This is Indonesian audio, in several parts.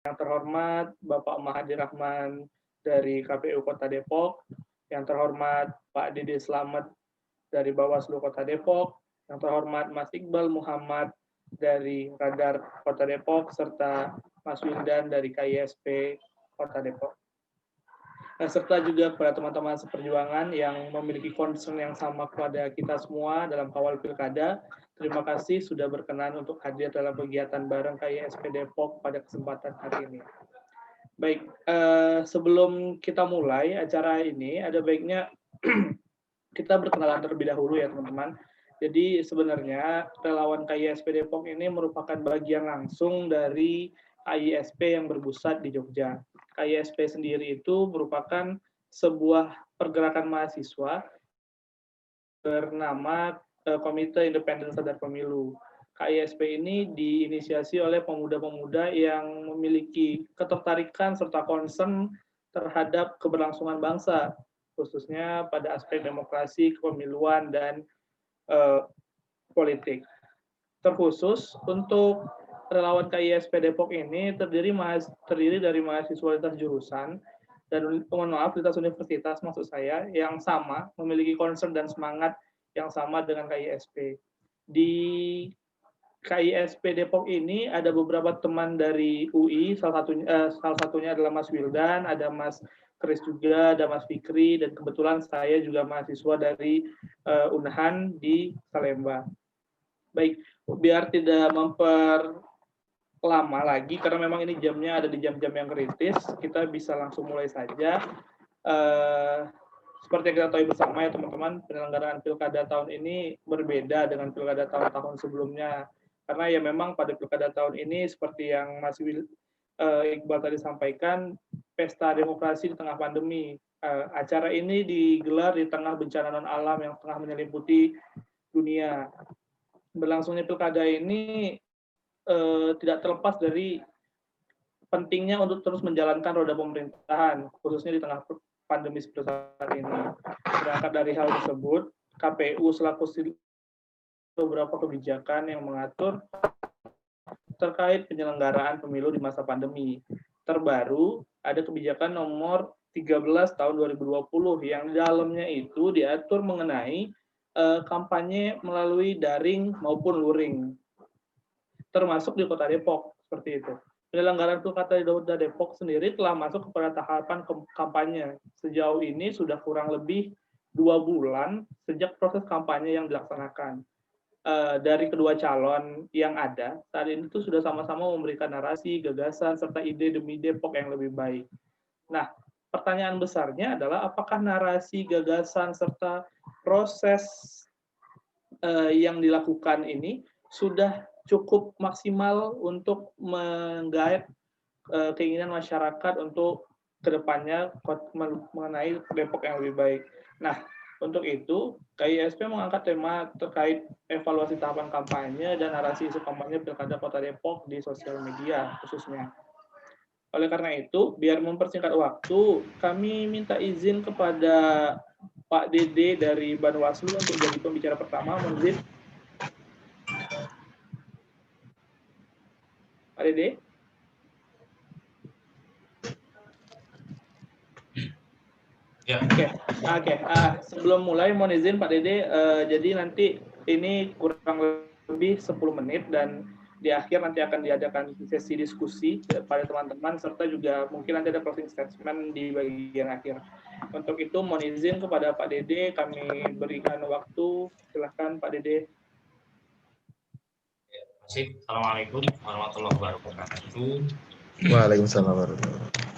Yang terhormat Bapak Mahathir Rahman dari KPU Kota Depok, yang terhormat Pak Dede Slamet dari Bawaslu Kota Depok, yang terhormat Mas Iqbal Muhammad dari Radar Kota Depok, serta Mas Wildan dari KISP Kota Depok. Nah, serta juga kepada teman-teman seperjuangan yang memiliki concern yang sama kepada kita semua dalam kawal pilkada. Terima kasih sudah berkenan untuk hadir dalam kegiatan bareng KISP Depok pada kesempatan hari ini. Baik, sebelum kita mulai acara ini, ada baiknya kita berkenalan terlebih dahulu ya teman-teman. Jadi sebenarnya relawan KISP Depok ini merupakan bagian langsung dari KISP yang berpusat di Jogja. KISP sendiri itu merupakan sebuah pergerakan mahasiswa bernama Komite Independen Sadar Pemilu. KISP ini diinisiasi oleh pemuda-pemuda yang memiliki ketertarikan serta concern terhadap keberlangsungan bangsa, khususnya pada aspek demokrasi, kepemiluan, dan politik. Terkhusus untuk relawan KISP Depok ini terdiri dari mahasiswa lintas jurusan dan mohon maaf lintas universitas maksud saya yang sama, memiliki concern dan semangat yang sama dengan KISP. Di KISP Depok ini ada beberapa teman dari UI, salah satunya adalah Mas Wildan, ada Mas Kris juga, ada Mas Fikri, dan kebetulan saya juga mahasiswa dari Unhan di Salemba. Baik, biar tidak memperlama lagi, karena memang ini jamnya ada di jam-jam yang kritis, kita bisa langsung mulai saja. Seperti yang kita tahu bersama ya teman-teman, penyelenggaraan pilkada tahun ini berbeda dengan pilkada tahun-tahun sebelumnya. Karena ya memang pada pilkada tahun ini, seperti yang Mas Iqbal tadi sampaikan, pesta demokrasi di tengah pandemi. Acara ini digelar di tengah bencana non-alam yang tengah menyelimuti dunia. Berlangsungnya pilkada ini tidak terlepas dari pentingnya untuk terus menjalankan roda pemerintahan, khususnya di tengah pandemi seperti saat ini. Berangkat dari hal tersebut, KPU selaku beberapa kebijakan yang mengatur terkait penyelenggaraan pemilu di masa pandemi. Terbaru, ada kebijakan nomor 13 tahun 2020 yang di dalamnya itu diatur mengenai kampanye melalui daring maupun luring, termasuk di Kota Depok, seperti itu. Penyelenggaraan pilkada di Kota Depok sendiri telah masuk kepada tahapan kampanye. Sejauh ini sudah kurang lebih 2 bulan sejak proses kampanye yang dilaksanakan. Dari kedua calon yang ada, saat ini itu sudah sama-sama memberikan narasi, gagasan, serta ide demi Depok yang lebih baik. Nah, pertanyaan besarnya adalah apakah narasi, gagasan, serta proses yang dilakukan ini sudah cukup maksimal untuk menggait keinginan masyarakat untuk kedepannya mengenai Depok yang lebih baik. Nah, untuk itu, KISP mengangkat tema terkait evaluasi tahapan kampanye dan narasi isu kampanye Pilkada Kota Depok di sosial media khususnya. Oleh karena itu, biar mempersingkat waktu, kami minta izin kepada Pak Dede dari Banwaslu untuk jadi pembicara pertama. Mohon izin. Pak Dede. Ya. Oke. Sebelum mulai, mohon izin Pak Dede. Jadi nanti ini kurang lebih 10 menit dan di akhir nanti akan diadakan sesi diskusi pada teman-teman serta juga mungkin nanti ada closing statement di bagian akhir. Untuk itu mohon izin kepada Pak Dede, kami berikan waktu. Silakan Pak Dede. Assalamualaikum warahmatullahi wabarakatuh. Waalaikumsalam warahmatullahi wabarakatuh.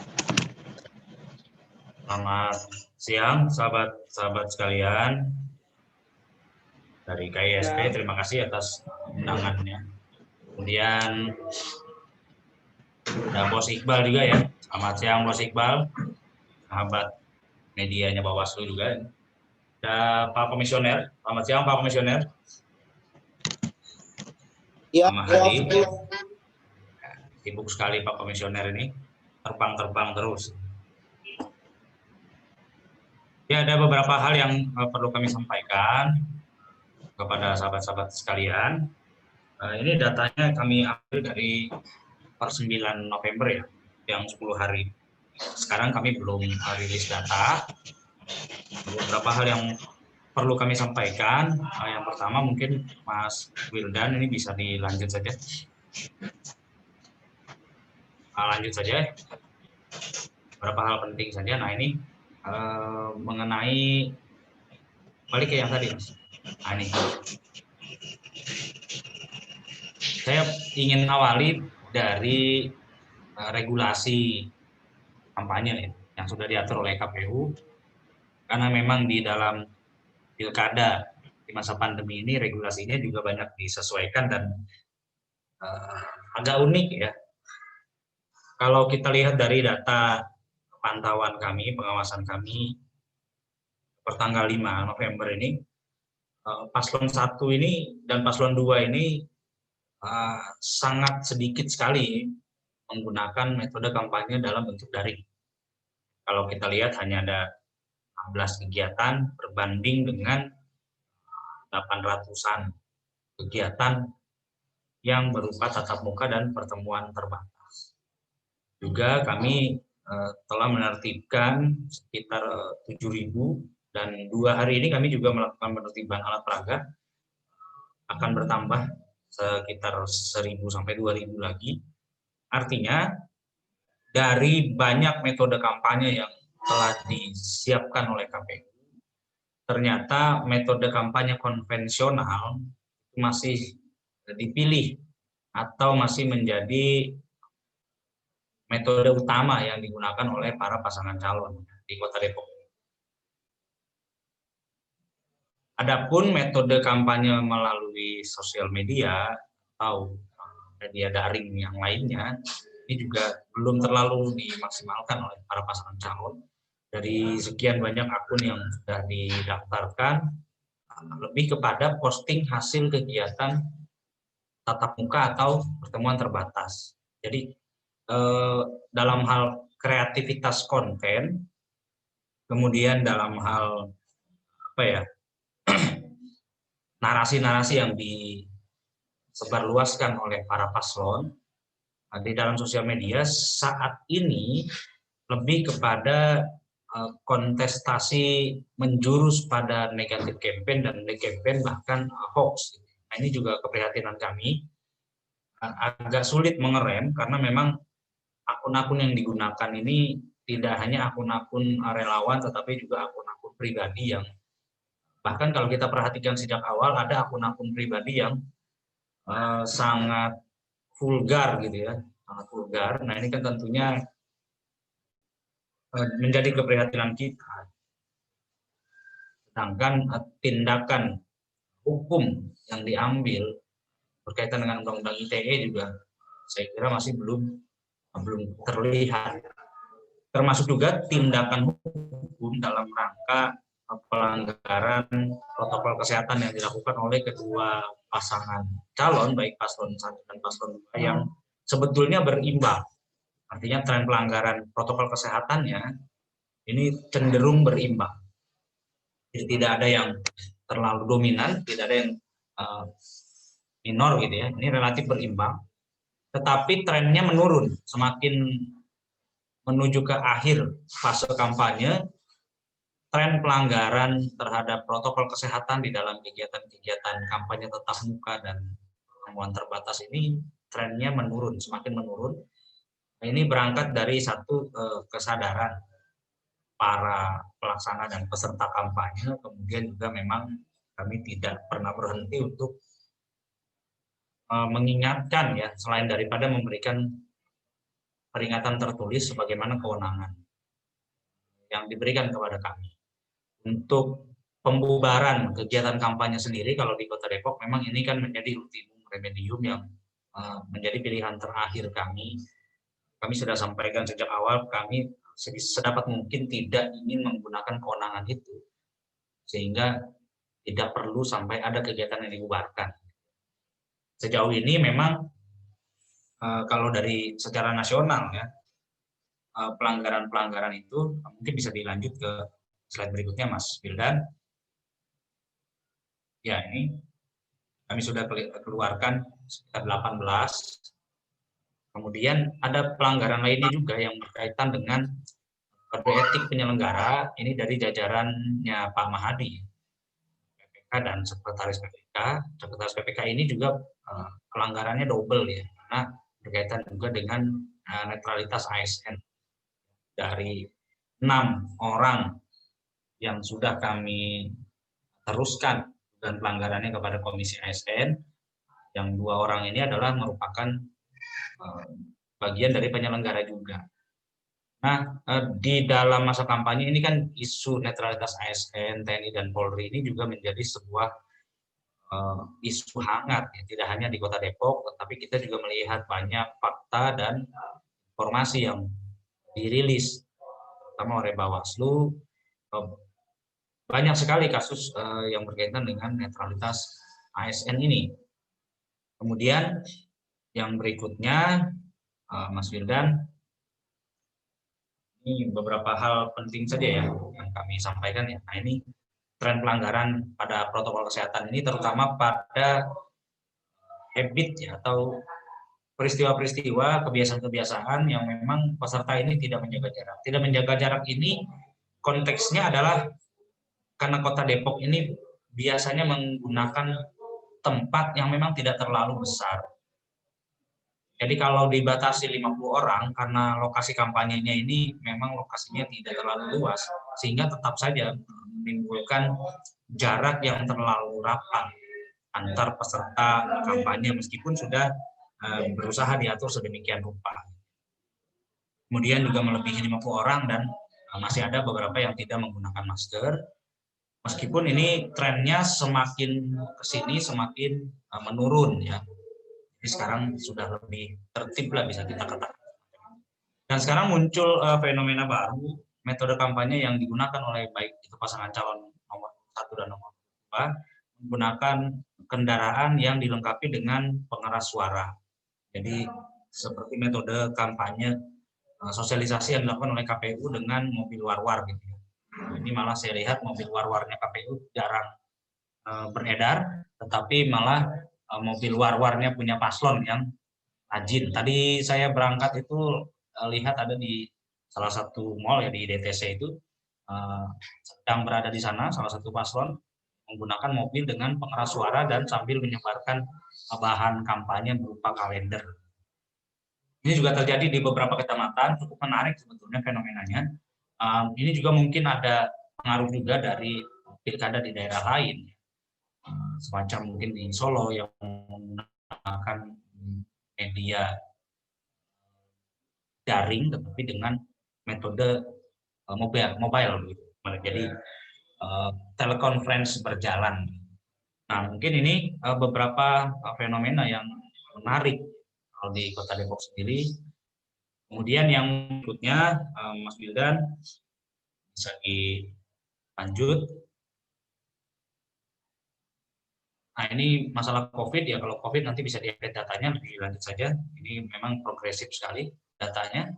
Selamat siang sahabat-sahabat sekalian dari KISP. Terima kasih atas undangannya. Kemudian ada Bos Iqbal juga ya. Selamat siang Bos Iqbal, sahabat medianya Bawaslu juga. Ada Pak Komisioner. Selamat siang Pak Komisioner. Ya, hari. Sibuk sekali Pak Komisioner ini, terbang terus. Ya, ada beberapa hal yang perlu kami sampaikan kepada sahabat-sahabat sekalian. Ini datanya kami ambil dari per 9 November ya, yang 10 hari. Sekarang kami belum rilis data. Beberapa hal yang perlu kami sampaikan. Yang pertama mungkin Mas Wildan ini bisa dilanjut saja. Lanjut saja. Beberapa hal penting saja. Nah ini mengenai balik ke yang tadi, Mas. Nah, ini. Saya ingin awali dari regulasi kampanye yang sudah diatur oleh KPU, karena memang di dalam pilkada di masa pandemi ini regulasinya juga banyak disesuaikan dan agak unik ya. Kalau kita lihat dari data pantauan kami, pengawasan kami per tanggal 5 November ini, paslon 1 ini dan paslon 2 ini sangat sedikit sekali menggunakan metode kampanye dalam bentuk daring. Kalau kita lihat hanya ada 16 kegiatan berbanding dengan 800-an kegiatan yang berupa tatap muka dan pertemuan terbatas. Juga kami telah menertibkan sekitar 7.000 dan 2 hari ini kami juga melakukan penertiban alat peraga, akan bertambah sekitar 1.000 sampai 2.000 lagi. Artinya dari banyak metode kampanye yang telah disiapkan oleh KPU, ternyata metode kampanye konvensional masih dipilih atau masih menjadi metode utama yang digunakan oleh para pasangan calon di Kota Depok. Adapun metode kampanye melalui sosial media atau media daring yang lainnya, ini juga belum terlalu dimaksimalkan oleh para pasangan calon. Dari sekian banyak akun yang sudah didaftarkan, lebih kepada posting hasil kegiatan tatap muka atau pertemuan terbatas. Jadi dalam hal kreativitas konten, kemudian dalam hal narasi-narasi yang disebarluaskan oleh para paslon di dalam sosial media saat ini lebih kepada kontestasi menjurus pada negatif campaign dan campaign bahkan hoax. Nah, ini juga keprihatinan kami. Agak sulit mengerem karena memang akun-akun yang digunakan ini tidak hanya akun-akun relawan tetapi juga akun-akun pribadi yang bahkan kalau kita perhatikan sejak awal ada akun-akun pribadi yang sangat vulgar gitu ya, sangat vulgar. Nah ini kan tentunya menjadi keprihatinan kita. Sedangkan tindakan hukum yang diambil berkaitan dengan Undang-Undang ITE juga saya kira masih belum terlihat. Termasuk juga tindakan hukum dalam rangka pelanggaran protokol kesehatan yang dilakukan oleh kedua pasangan calon, baik paslon 1 dan paslon 2 yang sebetulnya berimbang. Artinya tren pelanggaran protokol kesehatannya ini cenderung berimbang. Jadi tidak ada yang terlalu dominan, tidak ada yang minor gitu ya. Ini relatif berimbang. Tetapi trennya menurun. Semakin menuju ke akhir fase kampanye, tren pelanggaran terhadap protokol kesehatan di dalam kegiatan-kegiatan kampanye tatap muka dan pertemuan terbatas ini trennya menurun, semakin menurun. Ini berangkat dari satu kesadaran para pelaksana dan peserta kampanye, kemudian juga memang kami tidak pernah berhenti untuk mengingatkan ya, selain daripada memberikan peringatan tertulis sebagaimana kewenangan yang diberikan kepada kami. Untuk pembubaran kegiatan kampanye sendiri kalau di Kota Depok memang ini kan menjadi ultimum remedium yang menjadi pilihan terakhir kami. Kami sudah sampaikan sejak awal kami sedapat mungkin tidak ingin menggunakan kewenangan itu sehingga tidak perlu sampai ada kegiatan yang dibubarkan. Sejauh ini memang kalau dari secara nasional ya pelanggaran-pelanggaran itu mungkin bisa dilanjut ke slide berikutnya Mas Wildan. Ya ini kami sudah keluarkan sekitar 18 Kemudian ada pelanggaran lainnya juga yang berkaitan dengan kode etik penyelenggara, ini dari jajarannya Pak Mahadi, PPK dan Sekretaris PPK. Sekretaris PPK ini juga pelanggarannya double ya, karena berkaitan juga dengan netralitas ASN. Dari 6 orang yang sudah kami teruskan dan pelanggarannya kepada Komisi ASN, yang 2 orang ini adalah merupakan bagian dari penyelenggara juga. Nah, di dalam masa kampanye ini kan isu netralitas ASN, TNI, dan Polri ini juga menjadi sebuah isu hangat, ya. Tidak hanya di Kota Depok, tetapi kita juga melihat banyak fakta dan informasi yang dirilis, terutama oleh Bawaslu. Banyak sekali kasus yang berkaitan dengan netralitas ASN ini. Kemudian yang berikutnya, Mas Wildan, ini beberapa hal penting saja ya yang kami sampaikan ya. Nah, ini tren pelanggaran pada protokol kesehatan ini terutama pada habit ya, atau peristiwa-peristiwa, kebiasaan-kebiasaan yang memang peserta ini tidak menjaga jarak. Tidak menjaga jarak ini konteksnya adalah karena Kota Depok ini biasanya menggunakan tempat yang memang tidak terlalu besar. Jadi kalau dibatasi 50 orang, karena lokasi kampanyenya ini memang lokasinya tidak terlalu luas, sehingga tetap saja menimbulkan jarak yang terlalu rapat antar peserta kampanye, meskipun sudah berusaha diatur sedemikian rupa. Kemudian juga melebihi 50 orang dan masih ada beberapa yang tidak menggunakan masker. Meskipun ini trennya semakin kesini semakin menurun ya. Jadi sekarang sudah lebih tertib lah bisa kita katakan. Dan sekarang muncul fenomena baru, metode kampanye yang digunakan oleh baik itu pasangan calon nomor 1 dan nomor 2 menggunakan kendaraan yang dilengkapi dengan pengeras suara. Jadi seperti metode kampanye sosialisasi yang dilakukan oleh KPU dengan mobil war-war gitu. Ini malah saya lihat mobil war-warnya KPU jarang beredar, tetapi malah mobil war-warnya punya paslon yang rajin. Tadi saya berangkat itu lihat ada di salah satu mall ya di DTC itu sedang berada di sana salah satu paslon menggunakan mobil dengan pengeras suara dan sambil menyebarkan bahan kampanye berupa kalender. Ini juga terjadi di beberapa kecamatan, cukup menarik sebetulnya fenomenanya. Ini juga mungkin ada pengaruh juga dari pilkada di daerah lain, semacam mungkin di Solo yang menggunakan media daring tetapi dengan metode mobile gitu. Jadi telekonferensi berjalan. Nah, mungkin ini beberapa fenomena yang menarik di Kota Depok sendiri. Kemudian yang berikutnya, Mas Wildan bisa dilanjut. Nah, ini masalah COVID ya, kalau COVID nanti bisa di-update datanya lebih lanjut saja. Ini memang progresif sekali datanya.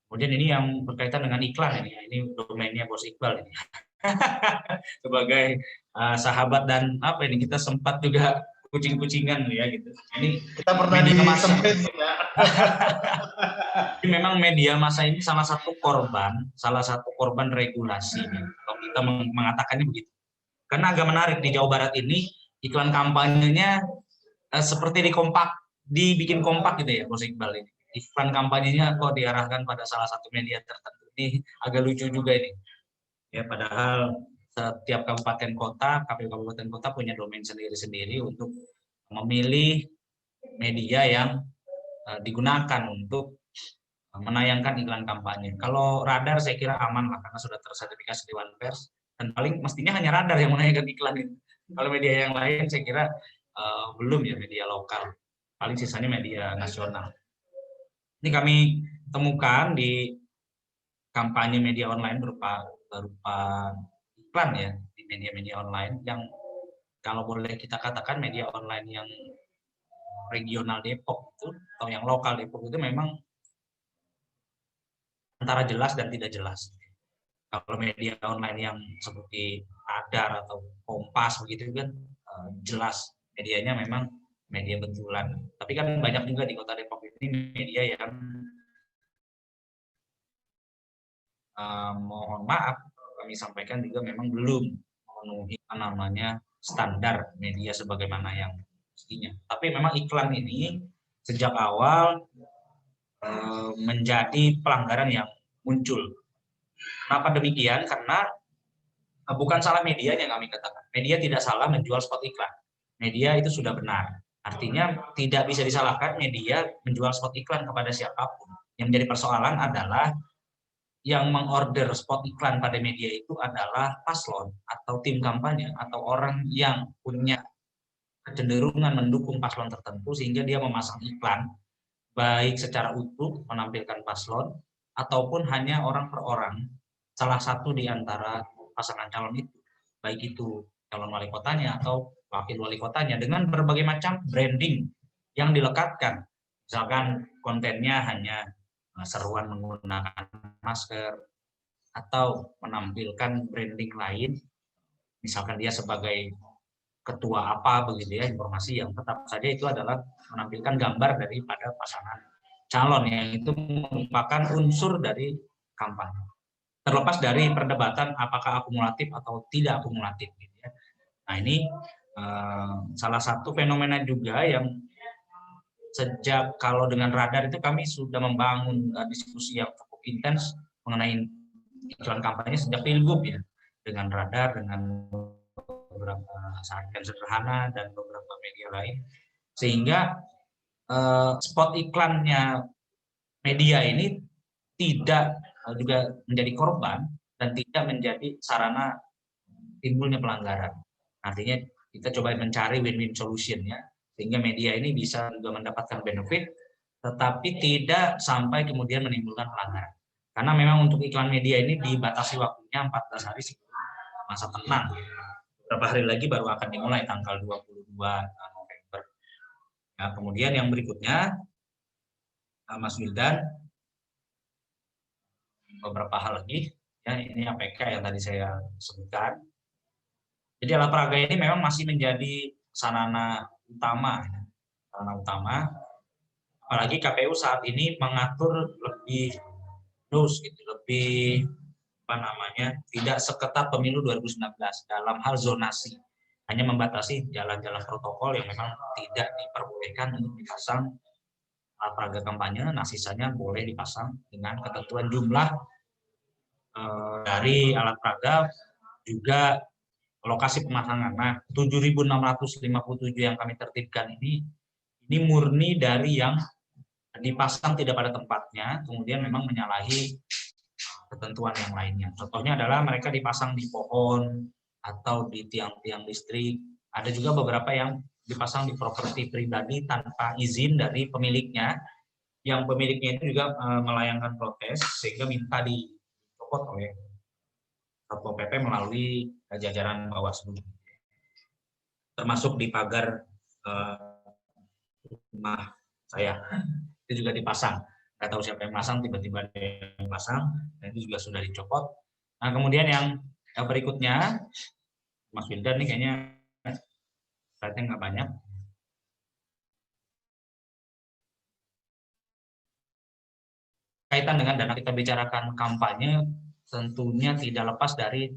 Kemudian ini yang berkaitan dengan iklan ini domainnya Bos Iqbal ini. Sebagai sahabat dan apa ini kita sempat juga kucing-kucingan ya gitu. Ini Kita pernah disemprit ya. Memang media massa ini salah satu korban regulasi. Kalau kita mengatakannya begitu. Karena agak menarik di Jawa Barat ini iklan kampanyenya seperti dibikin kompak gitu ya, Bos Iqbal ini. Iklan kampanyenya kok diarahkan pada salah satu media tertentu, ini agak lucu juga ini. Ya, padahal setiap kabupaten kota, KPU kabupaten kota punya domain sendiri-sendiri untuk memilih media yang digunakan untuk menayangkan iklan kampanye. Kalau Radar saya kira aman lah karena sudah tersertifikasi Dewan Pers dan paling mestinya hanya Radar yang menayangkan iklan itu. Kalau media yang lain saya kira belum ya, media lokal. Paling sisanya media nasional. Ini kami temukan di kampanye media online berupa iklan ya di media-media online yang kalau boleh kita katakan media online yang regional Depok itu atau yang lokal Depok itu memang antara jelas dan tidak jelas. Kalau media online yang seperti Radar atau Kompas begitu kan jelas medianya memang media betulan. Tapi kan banyak juga di Kota Depok ini media yang mohon maaf kami sampaikan juga memang belum memenuhi standar media sebagaimana yang mestinya. Tapi memang iklan ini sejak awal menjadi pelanggaran yang muncul. Kenapa demikian? Karena bukan salah media yang kami katakan. Media tidak salah menjual spot iklan. Media itu sudah benar. Artinya tidak bisa disalahkan media menjual spot iklan kepada siapapun. Yang menjadi persoalan adalah yang mengorder spot iklan pada media itu adalah paslon atau tim kampanye atau orang yang punya kecenderungan mendukung paslon tertentu sehingga dia memasang iklan baik secara utuh menampilkan paslon ataupun hanya orang per orang salah satu di antara pasangan calon itu, baik itu calon wali kotanya atau wakil wali kotanya dengan berbagai macam branding yang dilekatkan. Misalkan kontennya hanya seruan menggunakan masker atau menampilkan branding lain, misalkan dia sebagai ketua apa begitu ya, informasi yang tetap saja itu adalah menampilkan gambar daripada pasangan calon yang itu merupakan unsur dari kampanye. Terlepas dari perdebatan apakah akumulatif atau tidak akumulatif gitu ya. Nah, ini salah satu fenomena juga yang sejak kalau dengan radar itu kami sudah membangun diskusi yang cukup intens mengenai iklan kampanye sejak Pilgub ya, dengan radar, dengan beberapa sarjan sederhana dan beberapa media lain, sehingga spot iklannya media ini tidak juga menjadi korban dan tidak menjadi sarana timbulnya pelanggaran. Artinya kita coba mencari win-win solution ya, sehingga media ini bisa juga mendapatkan benefit tetapi tidak sampai kemudian menimbulkan pelanggaran. Karena memang untuk iklan media ini dibatasi waktunya 14 hari sebelum masa tenang. Beberapa hari lagi baru akan dimulai tanggal 22 November. Nah, kemudian yang berikutnya, Mas Wildan, beberapa hal lagi, ya ini APK yang tadi saya sebutkan. Jadi alat peraga ini memang masih menjadi sarana utama, apalagi KPU saat ini mengatur lebih loose, gitu, lebih tidak seketat pemilu 2019 dalam hal zonasi, hanya membatasi jalan-jalan protokol yang memang tidak diperbolehkan untuk dipasang alat peraga kampanye. Nah, sisanya boleh dipasang dengan ketentuan jumlah dari alat peraga juga lokasi pemasangan. Nah, 7.657 yang kami tertibkan ini murni dari yang dipasang tidak pada tempatnya, kemudian memang menyalahi ketentuan yang lainnya. Contohnya adalah mereka dipasang di pohon atau di tiang-tiang listrik. Ada juga beberapa yang dipasang di properti pribadi tanpa izin dari pemiliknya, yang pemiliknya itu juga melayangkan protes sehingga minta dicopot oleh Satpol PP melalui jajaran Bawaslu. Termasuk di pagar rumah saya itu juga dipasang. Nggak tahu siapa yang pasang, tiba-tiba ada yang pasang, dan itu juga sudah dicopot. Nah, kemudian yang berikutnya, Mas Wildan nih kayaknya slide-nya nggak banyak. Kaitan dengan dana, kita bicarakan kampanye, tentunya tidak lepas dari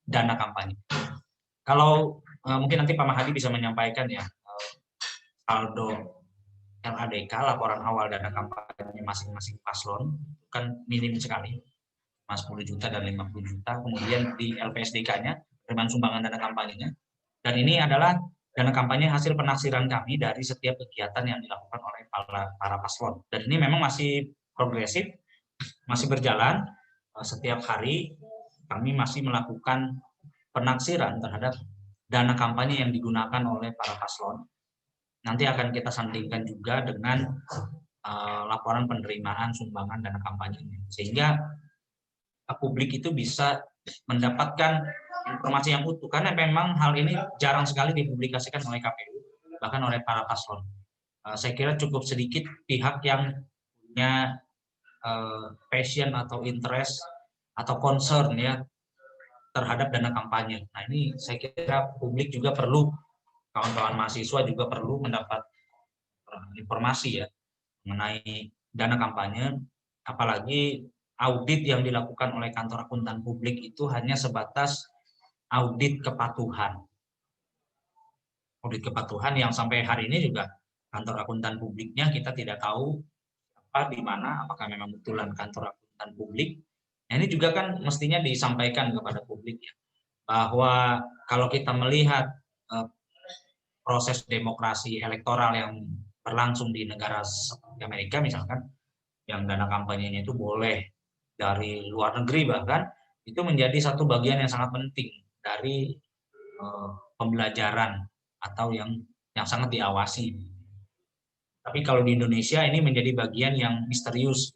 dana kampanye. Kalau mungkin nanti Pak Mahadi bisa menyampaikan ya, saldo LADK, laporan awal dana kampanye masing-masing paslon, kan minim sekali, 10 juta dan 50 juta. Kemudian di LPSDK-nya, penerimaan sumbangan dana kampanyenya. Dan ini adalah dana kampanye hasil penaksiran kami dari setiap kegiatan yang dilakukan oleh para paslon. Dan ini memang masih progresif, masih berjalan. Setiap hari kami masih melakukan penaksiran terhadap dana kampanye yang digunakan oleh para paslon. Nanti akan kita sandingkan juga dengan laporan penerimaan sumbangan dana kampanye, sehingga publik itu bisa mendapatkan informasi yang utuh, karena memang hal ini jarang sekali dipublikasikan oleh KPU, bahkan oleh para paslon. Saya kira cukup sedikit pihak yang punya passion atau interest atau concern ya terhadap dana kampanye. Nah, ini saya kira publik juga perlu, kawan-kawan mahasiswa juga perlu mendapat informasi ya mengenai dana kampanye, apalagi audit yang dilakukan oleh kantor akuntan publik itu hanya sebatas audit kepatuhan. Audit kepatuhan yang sampai hari ini juga kantor akuntan publiknya kita tidak tahu apa di mana, apakah memang betulan kantor akuntan publik. Nah, ini juga kan mestinya disampaikan kepada publik ya, bahwa kalau kita melihat proses demokrasi elektoral yang berlangsung di negara seperti Amerika misalkan, yang dana kampanyenya itu boleh dari luar negeri bahkan, itu menjadi satu bagian yang sangat penting dari pembelajaran atau yang sangat diawasi. Tapi kalau di Indonesia ini menjadi bagian yang misterius.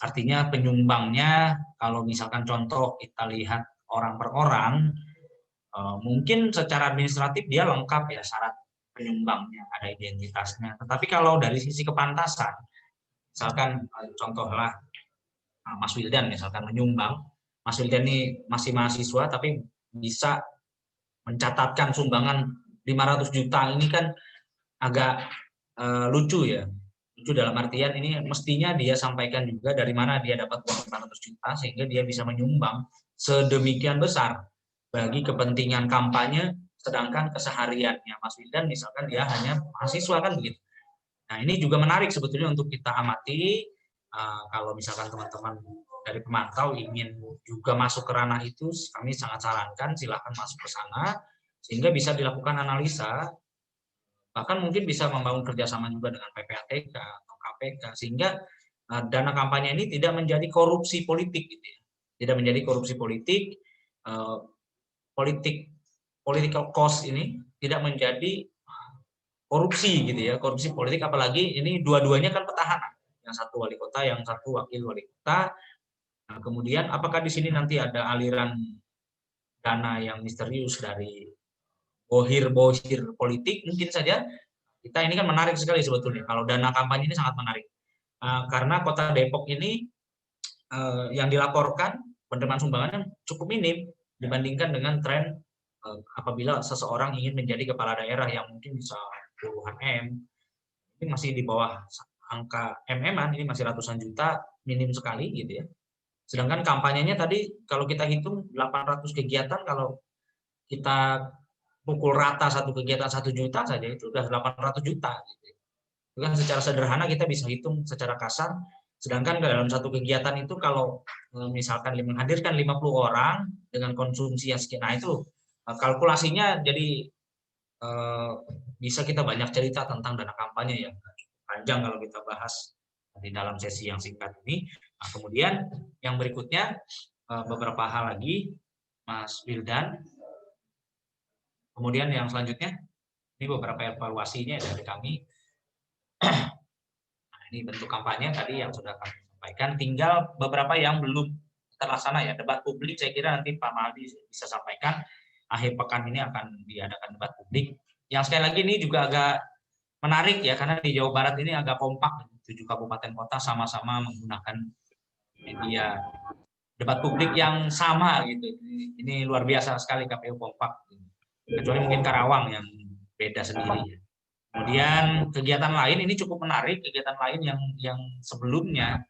Artinya penyumbangnya, kalau misalkan contoh kita lihat orang per orang, mungkin secara administratif dia lengkap ya syarat penyumbangnya, ada identitasnya. Tetapi kalau dari sisi kepantasan, misalkan contohlah Mas Wildan misalkan menyumbang, Mas Wildan ini masih mahasiswa tapi bisa mencatatkan sumbangan 500 juta, ini kan agak lucu ya. Lucu dalam artian ini mestinya dia sampaikan juga dari mana dia dapat uang 500 juta sehingga dia bisa menyumbang sedemikian besar bagi kepentingan kampanye, sedangkan kesehariannya Mas Wildan misalkan dia hanya mahasiswa kan begitu. Nah, ini juga menarik sebetulnya untuk kita amati. Kalau misalkan teman-teman dari pemantau ingin juga masuk ke ranah itu, kami sangat sarankan silakan masuk ke sana sehingga bisa dilakukan analisa, bahkan mungkin bisa membangun kerjasama juga dengan PPATK atau KPK sehingga dana kampanye ini tidak menjadi korupsi politik gitu ya. Tidak menjadi korupsi politik, political cost ini tidak menjadi korupsi gitu ya, korupsi politik, apalagi ini dua-duanya kan petahana, yang satu wali kota, yang satu wakil wali kota. Nah, kemudian apakah di sini nanti ada aliran dana yang misterius dari bohir-bohir politik? Mungkin saja. Kita ini kan menarik sekali sebetulnya, kalau dana kampanye ini sangat menarik. Karena kota Depok ini yang dilaporkan penerimaan sumbangan cukup minim dibandingkan dengan tren apabila seseorang ingin menjadi kepala daerah yang mungkin bisa puluhan M, ini masih di bawah angka MM-an, ini masih ratusan juta, minim sekali gitu ya. Sedangkan kampanyenya tadi kalau kita hitung 800 kegiatan, kalau kita pukul rata satu kegiatan 1 juta saja itu sudah 800 juta gitu. Itu kan secara sederhana kita bisa hitung secara kasar. Sedangkan dalam satu kegiatan itu kalau misalkan menghadirkan 50 orang dengan konsumsi yang sekian, nah itu kalkulasinya jadi bisa kita banyak cerita tentang dana kampanye yang panjang kalau kita bahas di dalam sesi yang singkat ini. Nah, kemudian yang berikutnya beberapa hal lagi, Mas Wildan. Kemudian yang selanjutnya ini beberapa evaluasinya dari kami. Nah, ini bentuk kampanye tadi yang sudah kami sampaikan. Tinggal beberapa yang belum terlaksana ya. Debat publik saya kira nanti Pak Maldi bisa sampaikan. Akhir pekan ini akan diadakan debat publik. Yang sekali lagi ini juga agak menarik ya, karena di Jawa Barat ini agak kompak, 7 kabupaten kota sama-sama menggunakan media debat publik yang sama gitu. Ini luar biasa sekali KPU kompak. Kecuali mungkin Karawang yang beda sendiri. Kemudian kegiatan lain ini cukup menarik, kegiatan lain yang sebelumnya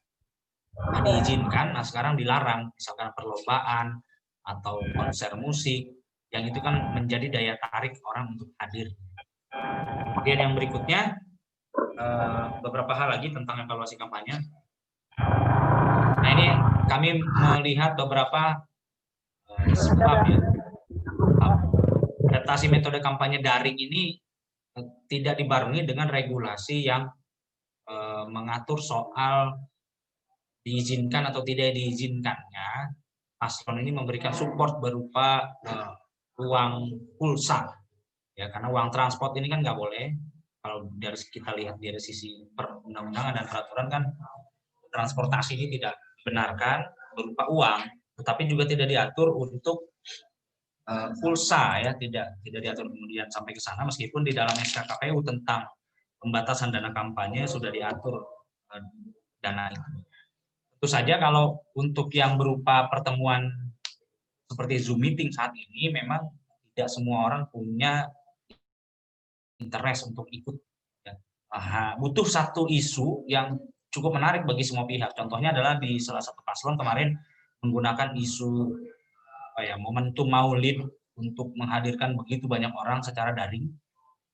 diizinkan, nah sekarang dilarang, misalkan perlombaan atau konser musik, yang itu kan menjadi daya tarik orang untuk hadir. Kemudian yang berikutnya beberapa hal lagi tentang evaluasi kampanye. Nah, ini kami melihat beberapa sebab ya. Adaptasi metode kampanye daring ini tidak dibarengi dengan regulasi yang mengatur soal diizinkan atau tidak diizinkannya paslon ini memberikan support berupa uang pulsa ya, karena uang transport ini kan nggak boleh. Kalau dari kita lihat dari sisi perundang-undangan dan peraturan kan transportasi ini tidak dibenarkan berupa uang, tetapi juga tidak diatur untuk pulsa ya, tidak diatur kemudian sampai ke sana, meskipun di dalam SK KPU tentang pembatasan dana kampanye sudah diatur dana itu. Tentu saja kalau untuk yang berupa pertemuan seperti Zoom meeting saat ini memang tidak semua orang punya interest untuk ikut ya. butuh satu isu yang cukup menarik bagi semua pihak. Contohnya adalah di salah satu paslon kemarin menggunakan isu momentum Maulid untuk menghadirkan begitu banyak orang secara daring,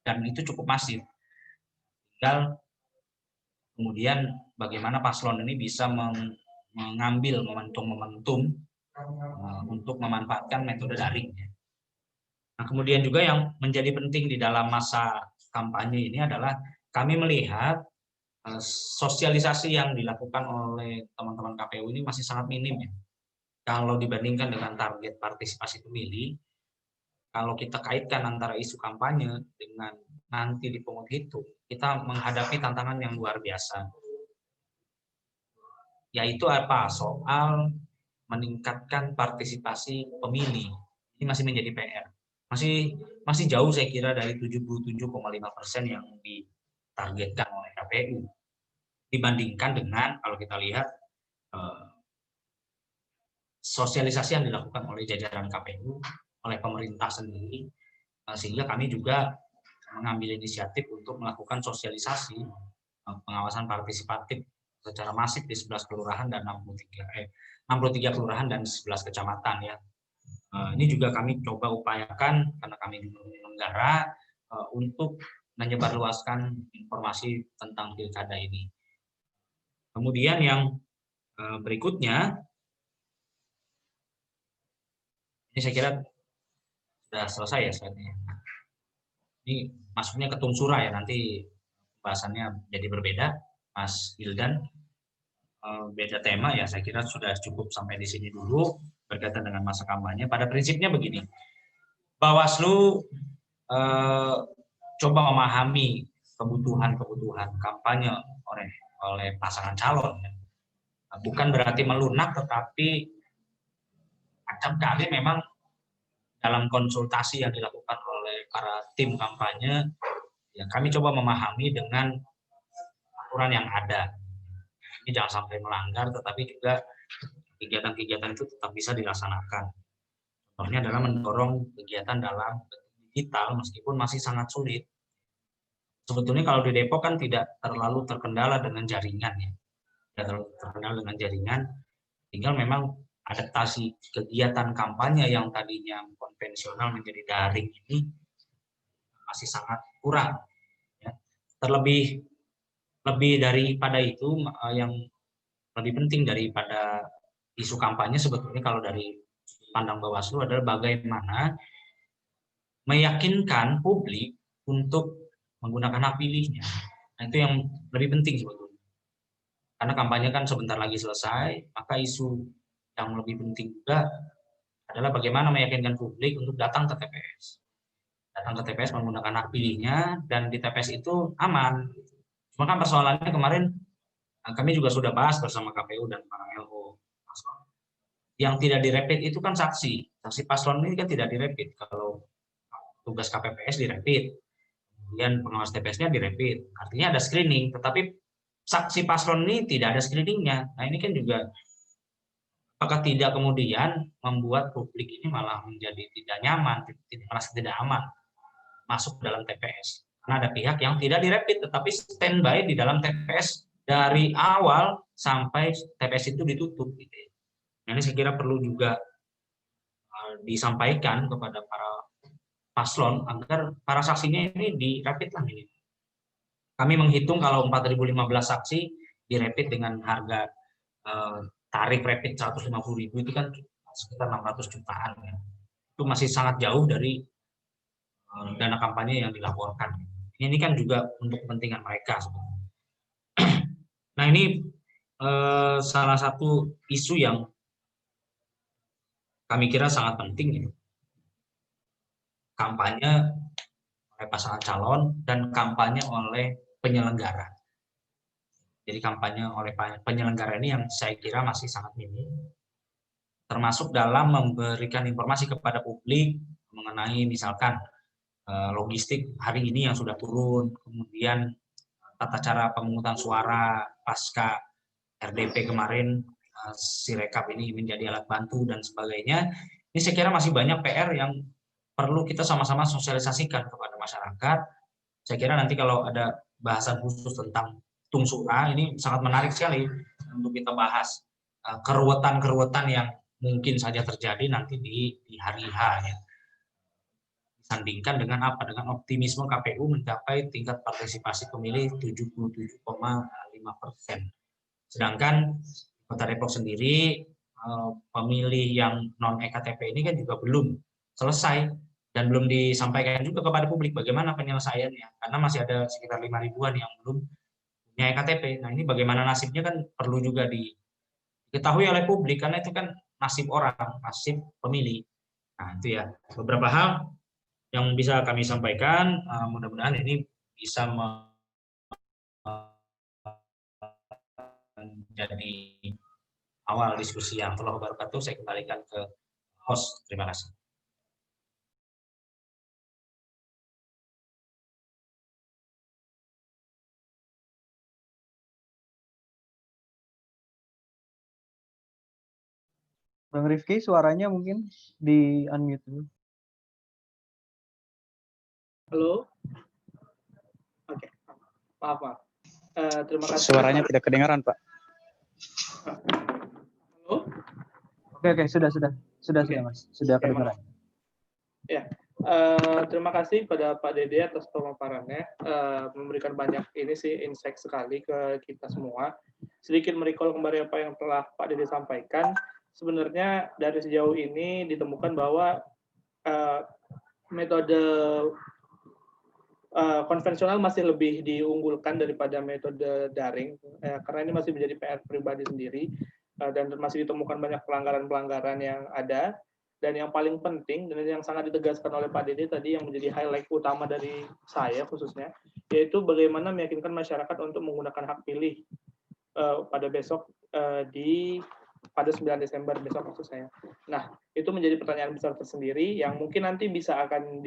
dan itu cukup masif. Tinggal kemudian bagaimana paslon ini bisa mengambil momentum-momentum untuk memanfaatkan metode daring. Nah, kemudian juga yang menjadi penting di dalam masa kampanye ini adalah kami melihat sosialisasi yang dilakukan oleh teman-teman KPU ini masih sangat minim ya. Kalau dibandingkan dengan target partisipasi pemilih, kalau kita kaitkan antara isu kampanye dengan nanti di pungut hitung, kita menghadapi tantangan yang luar biasa. Yaitu apa? Soal meningkatkan partisipasi pemilih. Ini masih menjadi PR. Masih jauh saya kira dari 77,5% yang ditargetkan oleh KPU. Dibandingkan dengan kalau kita lihat sosialisasi yang dilakukan oleh jajaran KPU, oleh pemerintah sendiri, sehingga kami juga mengambil inisiatif untuk melakukan sosialisasi pengawasan partisipatif secara masif di 11 kelurahan dan 63 kelurahan dan 11 kecamatan ya. Ini juga kami coba upayakan karena kami di negara untuk menyebarluaskan informasi tentang pilkada ini. Kemudian yang berikutnya, ini saya kira sudah selesai ya slide-nya. Ini masuknya ke Tumsura ya, nanti bahasannya jadi berbeda, Mas Hildan. Beda tema ya, saya kira sudah cukup sampai di sini dulu berkaitan dengan masa kampanye. Pada prinsipnya begini, Bawaslu coba memahami kebutuhan kampanye oleh pasangan calon. Bukan berarti melunak, tetapi acap kali memang dalam konsultasi yang dilakukan oleh para tim kampanye, ya kami coba memahami dengan aturan yang ada. Ini jangan sampai melanggar, tetapi juga kegiatan-kegiatan itu tetap bisa dilaksanakan. Contohnya adalah mendorong kegiatan dalam digital meskipun masih sangat sulit. Sebetulnya kalau di Depok kan tidak terlalu terkendala dengan jaringan ya. Tidak terlalu terkendala dengan jaringan, tinggal memang adaptasi kegiatan kampanye yang tadinya konvensional menjadi daring ini masih sangat kurang. Ya. Terlebih daripada itu, yang lebih penting daripada isu kampanye sebetulnya kalau dari pandang Bawaslu adalah bagaimana meyakinkan publik untuk menggunakan hak pilihnya. Nah, itu yang lebih penting sebetulnya. Karena kampanye kan sebentar lagi selesai, maka isu yang lebih penting juga adalah bagaimana meyakinkan publik untuk datang ke TPS. Datang ke TPS menggunakan hak pilihnya, dan di TPS itu aman. Cuma kan persoalannya kemarin kami juga sudah bahas bersama KPU dan para LO. Yang tidak direpit itu kan saksi paslon ini kan tidak direpit. Kalau tugas KPPS direpit, kemudian pengawas TPS-nya direpit, artinya ada screening, tetapi saksi paslon ini tidak ada screeningnya. Nah ini kan juga apakah tidak kemudian membuat publik ini malah menjadi tidak nyaman, merasa tidak aman masuk dalam TPS. Karena ada pihak yang tidak direpit tetapi standby di dalam TPS dari awal sampai TPS itu ditutup. Gitu. Nah, ini saya kira perlu juga disampaikan kepada para paslon agar para saksinya ini direpit lah ini. Kami menghitung kalau 4.015 saksi direpit dengan harga tarif rapid 150.000 itu kan sekitar 600 jutaan. Ya. Itu masih sangat jauh dari dana kampanye yang dilaporkan. Ini kan juga untuk kepentingan mereka sebenarnya. Nah ini salah satu isu yang kami kira sangat penting ya. Kampanye oleh pasangan calon dan kampanye oleh penyelenggara. Jadi kampanye oleh penyelenggara ini yang saya kira masih sangat minim. Termasuk dalam memberikan informasi kepada publik mengenai misalkan logistik hari ini yang sudah turun, kemudian tata cara pemungutan suara pasca RDP kemarin, Sirekap ini menjadi alat bantu dan sebagainya. Ini saya kira masih banyak PR yang perlu kita sama-sama sosialisasikan kepada masyarakat. Saya kira nanti kalau ada bahasan khusus tentang Tungsura. Ini sangat menarik sekali untuk kita bahas keruwetan-keruwetan yang mungkin saja terjadi nanti di hari H ya. Disandingkan dengan apa? Dengan optimisme KPU mencapai tingkat partisipasi pemilih 77,5%. Sedangkan Kota Depok sendiri pemilih yang non EKTP ini kan juga belum selesai dan belum disampaikan juga kepada publik bagaimana penyelesaiannya, karena masih ada sekitar 5 ribuan yang belum punya EKTP. Nah ini bagaimana nasibnya kan perlu juga diketahui oleh publik, karena itu kan nasib orang, nasib pemilih. Nah itu ya beberapa hal yang bisa kami sampaikan, mudah-mudahan ini bisa menjadi awal diskusi yang telah wabarakatuh. Saya kembalikan ke host. Terima kasih. Bang Rifki, suaranya mungkin di unmute dulu. Halo. Oke. Maaf. Terima kasih. Suaranya tidak kedengaran, Pak. Halo. Oke, sudah, Mas. Sudah kedengaran. Ya. Terima kasih pada Pak Dede atas pemaparannya, memberikan banyak ini sih insight sekali ke kita semua. Sedikit merecall kembali apa yang telah Pak Dede sampaikan. Sebenarnya dari sejauh ini ditemukan bahwa metode konvensional masih lebih diunggulkan daripada metode daring, karena ini masih menjadi PR pribadi sendiri, dan masih ditemukan banyak pelanggaran-pelanggaran yang ada. Dan yang paling penting dan yang sangat ditegaskan oleh Pak Dede tadi yang menjadi highlight utama dari saya khususnya, yaitu bagaimana meyakinkan masyarakat untuk menggunakan hak pilih pada besok pada 9 Desember besok maksud saya. Nah, itu menjadi pertanyaan besar tersendiri yang mungkin nanti bisa akan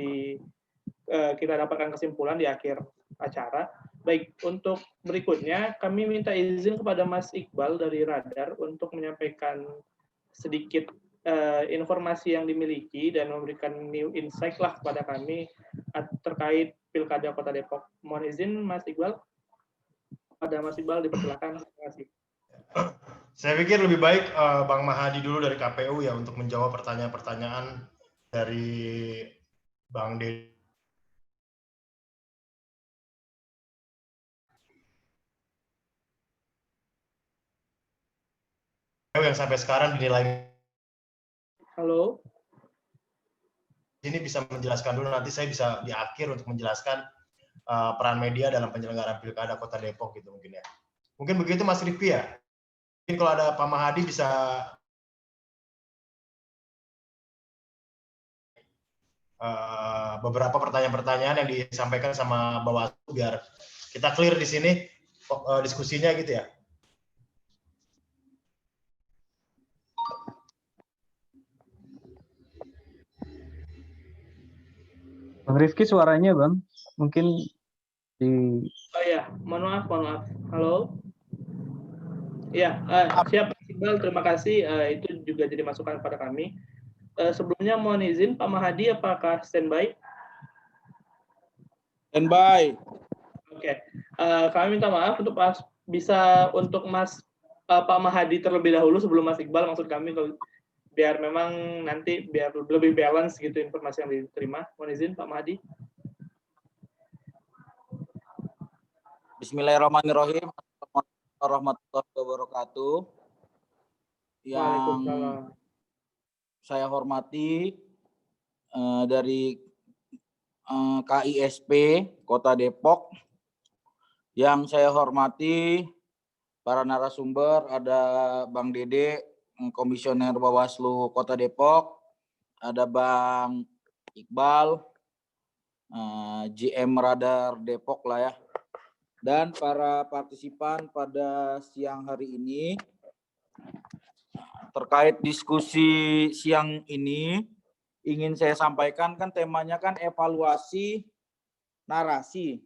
kita dapatkan kesimpulan di akhir acara. Baik, untuk berikutnya kami minta izin kepada Mas Iqbal dari Radar untuk menyampaikan sedikit informasi yang dimiliki dan memberikan new insight lah kepada kami terkait Pilkada Kota Depok. Mohon izin Mas Iqbal. Pada Mas Iqbal dipersilakan. Terima kasih. Saya pikir lebih baik Bang Mahadi dulu dari KPU ya untuk menjawab pertanyaan-pertanyaan dari Bang Dede. Yang sampai sekarang dinilai. Halo. Ini bisa menjelaskan dulu, nanti saya bisa di akhir untuk menjelaskan peran media dalam penyelenggaraan Pilkada Kota Depok gitu mungkin ya. Mungkin begitu Mas Rifki ya. Mungkin kalau ada Pak Mahadi bisa beberapa pertanyaan-pertanyaan yang disampaikan sama Bawaslu biar kita clear di sini diskusinya gitu ya. Bang Rifki suaranya, Bang. Mungkin di... Oh ya, mohon maaf. Halo. Ya, siap Pak Iqbal, terima kasih. Itu juga jadi masukan kepada kami. Sebelumnya mohon izin Pak Mahadi, apakah standby? Standby. Oke. Kami minta maaf untuk untuk Pak Mahadi terlebih dahulu sebelum Mas Iqbal, maksud kami biar memang nanti biar lebih balance gitu informasi yang diterima. Mohon izin Pak Mahadi. Bismillahirrahmanirrahim. Assalamualaikum warahmatullahi wabarakatuh. Yang saya hormati dari KISP Kota Depok, yang saya hormati para narasumber, ada Bang Dede, Komisioner Bawaslu Kota Depok, ada Bang Iqbal, GM Radar Depok lah ya, dan para partisipan pada siang hari ini. Terkait diskusi siang ini, ingin saya sampaikan kan temanya kan evaluasi narasi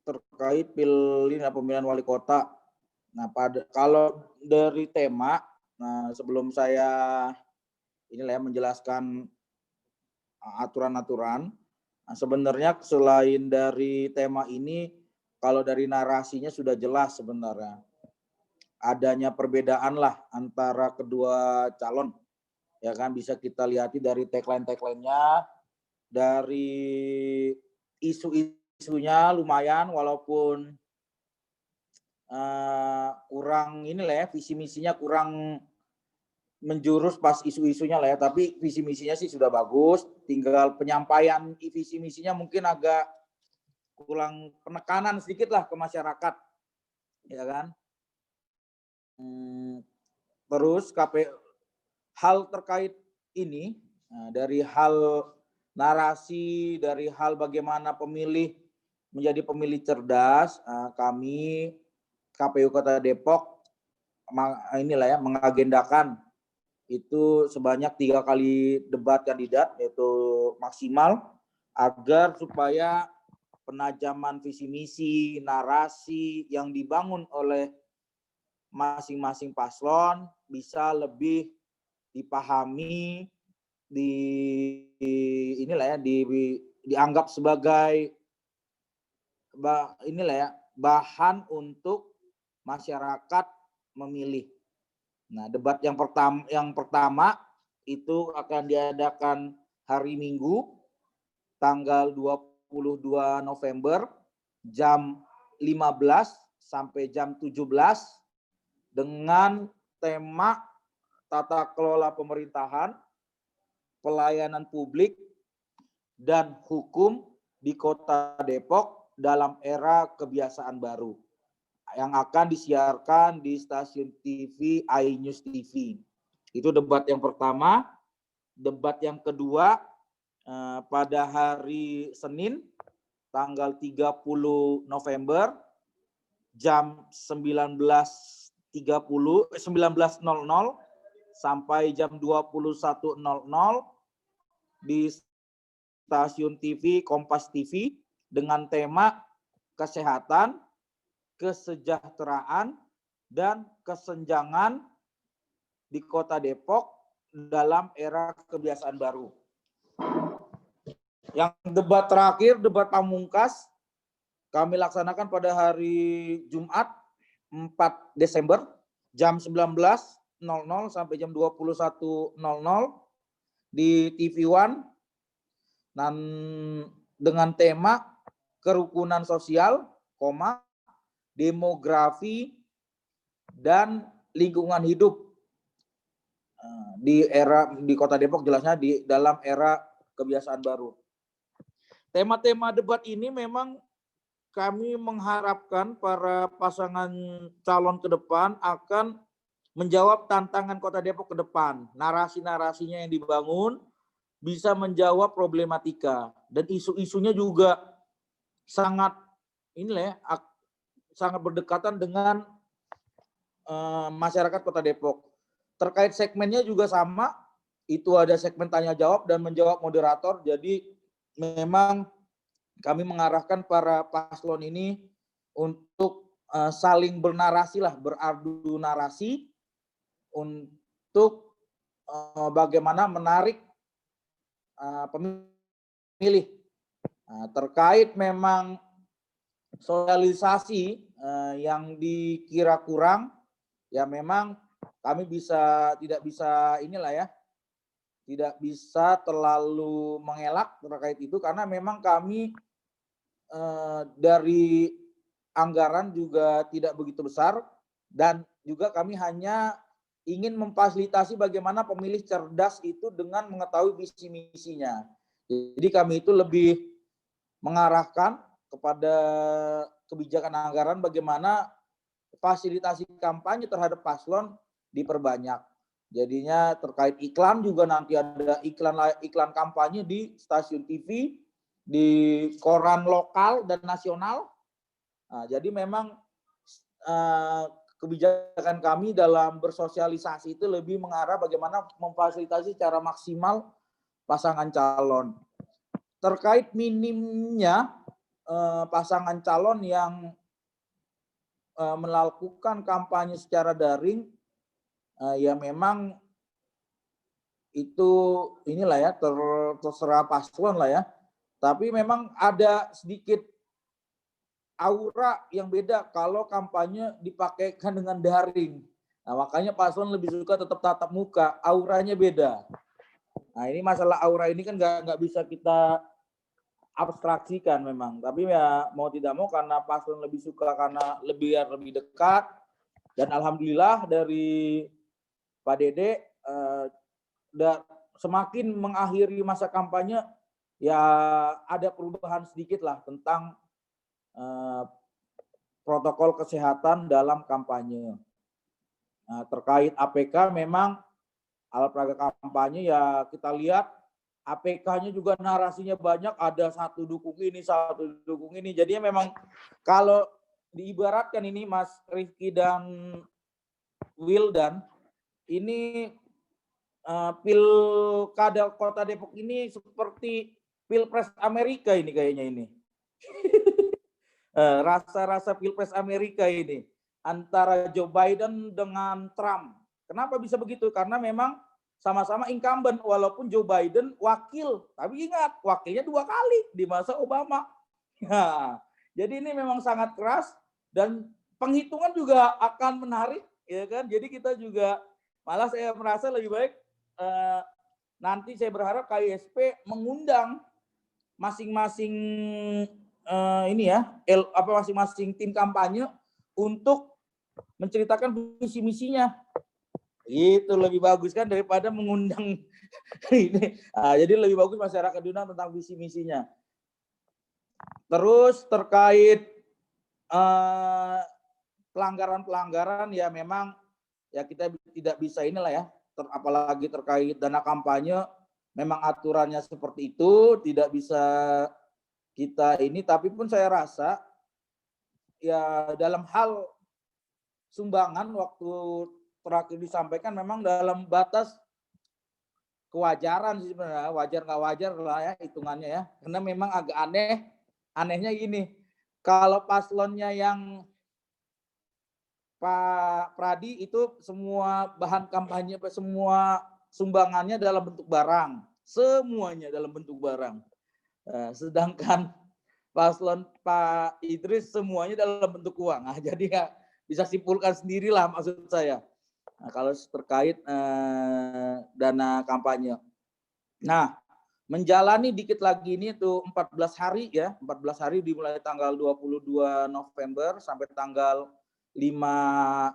terkait pemilihan wali kota. Nah, kalau dari tema, sebelum saya menjelaskan aturan-aturan, Nah, sebenarnya selain dari tema ini, kalau dari narasinya sudah jelas sebenarnya. Adanya perbedaan lah antara kedua calon. Ya kan, bisa kita lihati dari tagline-nya, dari isu-isunya lumayan, walaupun kurang inilah ya, visi misinya kurang menjurus pas isu-isunya lah ya, tapi visi misinya sih sudah bagus, tinggal penyampaian visi misinya mungkin agak kurang penekanan sedikit lah ke masyarakat, ya kan. Terus hal terkait ini, dari hal narasi, dari hal bagaimana pemilih menjadi pemilih cerdas, kami KPU Kota Depok inilah ya, mengagendakan itu sebanyak 3 kali debat kandidat, yaitu maksimal, agar supaya penajaman visi misi, narasi yang dibangun oleh masing-masing paslon bisa lebih dipahami, inilah ya, dianggap sebagai inilah ya, bahan untuk masyarakat memilih. Nah, debat yang pertama itu akan diadakan hari Minggu tanggal 22 November jam 15 sampai jam 17 dengan tema tata kelola pemerintahan, pelayanan publik, dan hukum di Kota Depok dalam era kebiasaan baru, yang akan disiarkan di stasiun TV iNews TV. Itu debat yang pertama. Debat yang kedua pada hari Senin tanggal 30 November jam 19.00 sampai jam 21.00 di stasiun TV Kompas TV dengan tema kesehatan, kesejahteraan, dan kesenjangan di Kota Depok dalam era kebiasaan baru. Yang debat terakhir, debat pamungkas, kami laksanakan pada hari Jumat 4 Desember jam 19.00 sampai jam 21.00 di TV One, dan dengan tema kerukunan sosial, demografi, dan lingkungan hidup di Kota Depok, jelasnya di dalam era kebiasaan baru. Tema-tema debat ini memang kami mengharapkan para pasangan calon ke depan akan menjawab tantangan Kota Depok ke depan. Narasi-narasinya yang dibangun bisa menjawab problematika, dan isu-isunya juga sangat sangat berdekatan dengan masyarakat Kota Depok. Terkait segmennya juga sama, itu ada segmen tanya jawab dan menjawab moderator. Jadi memang kami mengarahkan para paslon ini untuk saling bernarasi lah, beradu narasi untuk bagaimana menarik pemilih. Terkait memang sosialisasi yang dikira kurang, ya memang kami tidak bisa terlalu mengelak terkait itu, karena memang kami dari anggaran juga tidak begitu besar, dan juga kami hanya ingin memfasilitasi bagaimana pemilih cerdas itu dengan mengetahui visi misinya. Jadi kami itu lebih mengarahkan kepada kebijakan anggaran bagaimana fasilitasi kampanye terhadap paslon diperbanyak. Jadinya terkait iklan juga nanti ada iklan kampanye di stasiun TV, di koran lokal dan nasional. Nah, jadi memang kebijakan kami dalam bersosialisasi itu lebih mengarah bagaimana memfasilitasi secara maksimal pasangan calon. Terkait minimnya pasangan calon yang melakukan kampanye secara daring, ya memang itu inilah ya, terserah paslon lah ya. Tapi memang ada sedikit aura yang beda kalau kampanye dipakaikan dengan daring. Nah, makanya paslon lebih suka tetap tatap muka, auranya beda. Nah, ini masalah aura ini kan nggak bisa kita abstraksikan memang. Tapi ya mau tidak mau karena paslon lebih suka karena lebih dekat. Dan alhamdulillah dari Pak Dede semakin mengakhiri masa kampanye ya ada perubahan sedikit lah tentang protokol kesehatan dalam kampanye. Nah, terkait APK memang alat peraga kampanye ya kita lihat APK-nya juga narasinya banyak, ada satu dukung ini, satu dukung ini. Jadi memang kalau diibaratkan ini Mas Rifki dan Wildan, ini Pilkada Kota Depok ini seperti Pilpres Amerika ini kayaknya ini. Rasa-rasa Pilpres Amerika ini antara Joe Biden dengan Trump. Kenapa bisa begitu? Karena memang sama-sama incumbent walaupun Joe Biden wakil. Tapi ingat, wakilnya 2 kali di masa Obama. Nah, jadi ini memang sangat keras dan penghitungan juga akan menarik, ya kan? Jadi kita juga malah saya merasa lebih baik nanti saya berharap KISP mengundang masing-masing ini ya, masing-masing tim kampanye untuk menceritakan visi misinya. Itu lebih bagus kan daripada mengundang ini. Nah, jadi lebih bagus masyarakat diundang tentang visi misinya. Terus terkait pelanggaran-pelanggaran ya memang ya kita tidak bisa inilah ya, apalagi terkait dana kampanye memang aturannya seperti itu, tidak bisa kita ini, tapi pun saya rasa ya dalam hal sumbangan waktu terakhir disampaikan memang dalam batas kewajaran sih sebenarnya, wajar nggak wajar lah ya hitungannya ya, karena memang agak anehnya gini, kalau paslonnya yang Pak Pradi itu semua bahan kampanye, semua sumbangannya dalam bentuk barang, semuanya dalam bentuk barang. Sedangkan paslon Pak Idris semuanya dalam bentuk uang. Nah, jadi ya bisa simpulkan sendirilah maksud saya. Nah, kalau terkait dana kampanye. Nah, menjalani dikit lagi ini tuh 14 hari ya, 14 hari dimulai tanggal 22 November sampai tanggal 5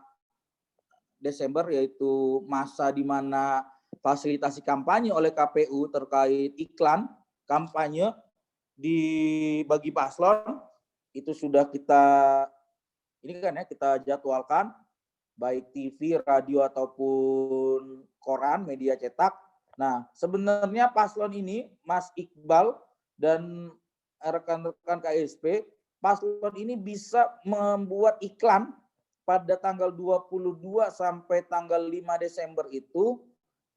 Desember, yaitu masa di mana fasilitasi kampanye oleh KPU terkait iklan kampanye bagi paslon itu sudah kita ini kan ya kita jadwalkan baik TV, radio ataupun koran, media cetak. Nah, sebenarnya paslon ini Mas Iqbal dan rekan-rekan KSP, paslon ini bisa membuat iklan pada tanggal 22 sampai tanggal 5 Desember itu.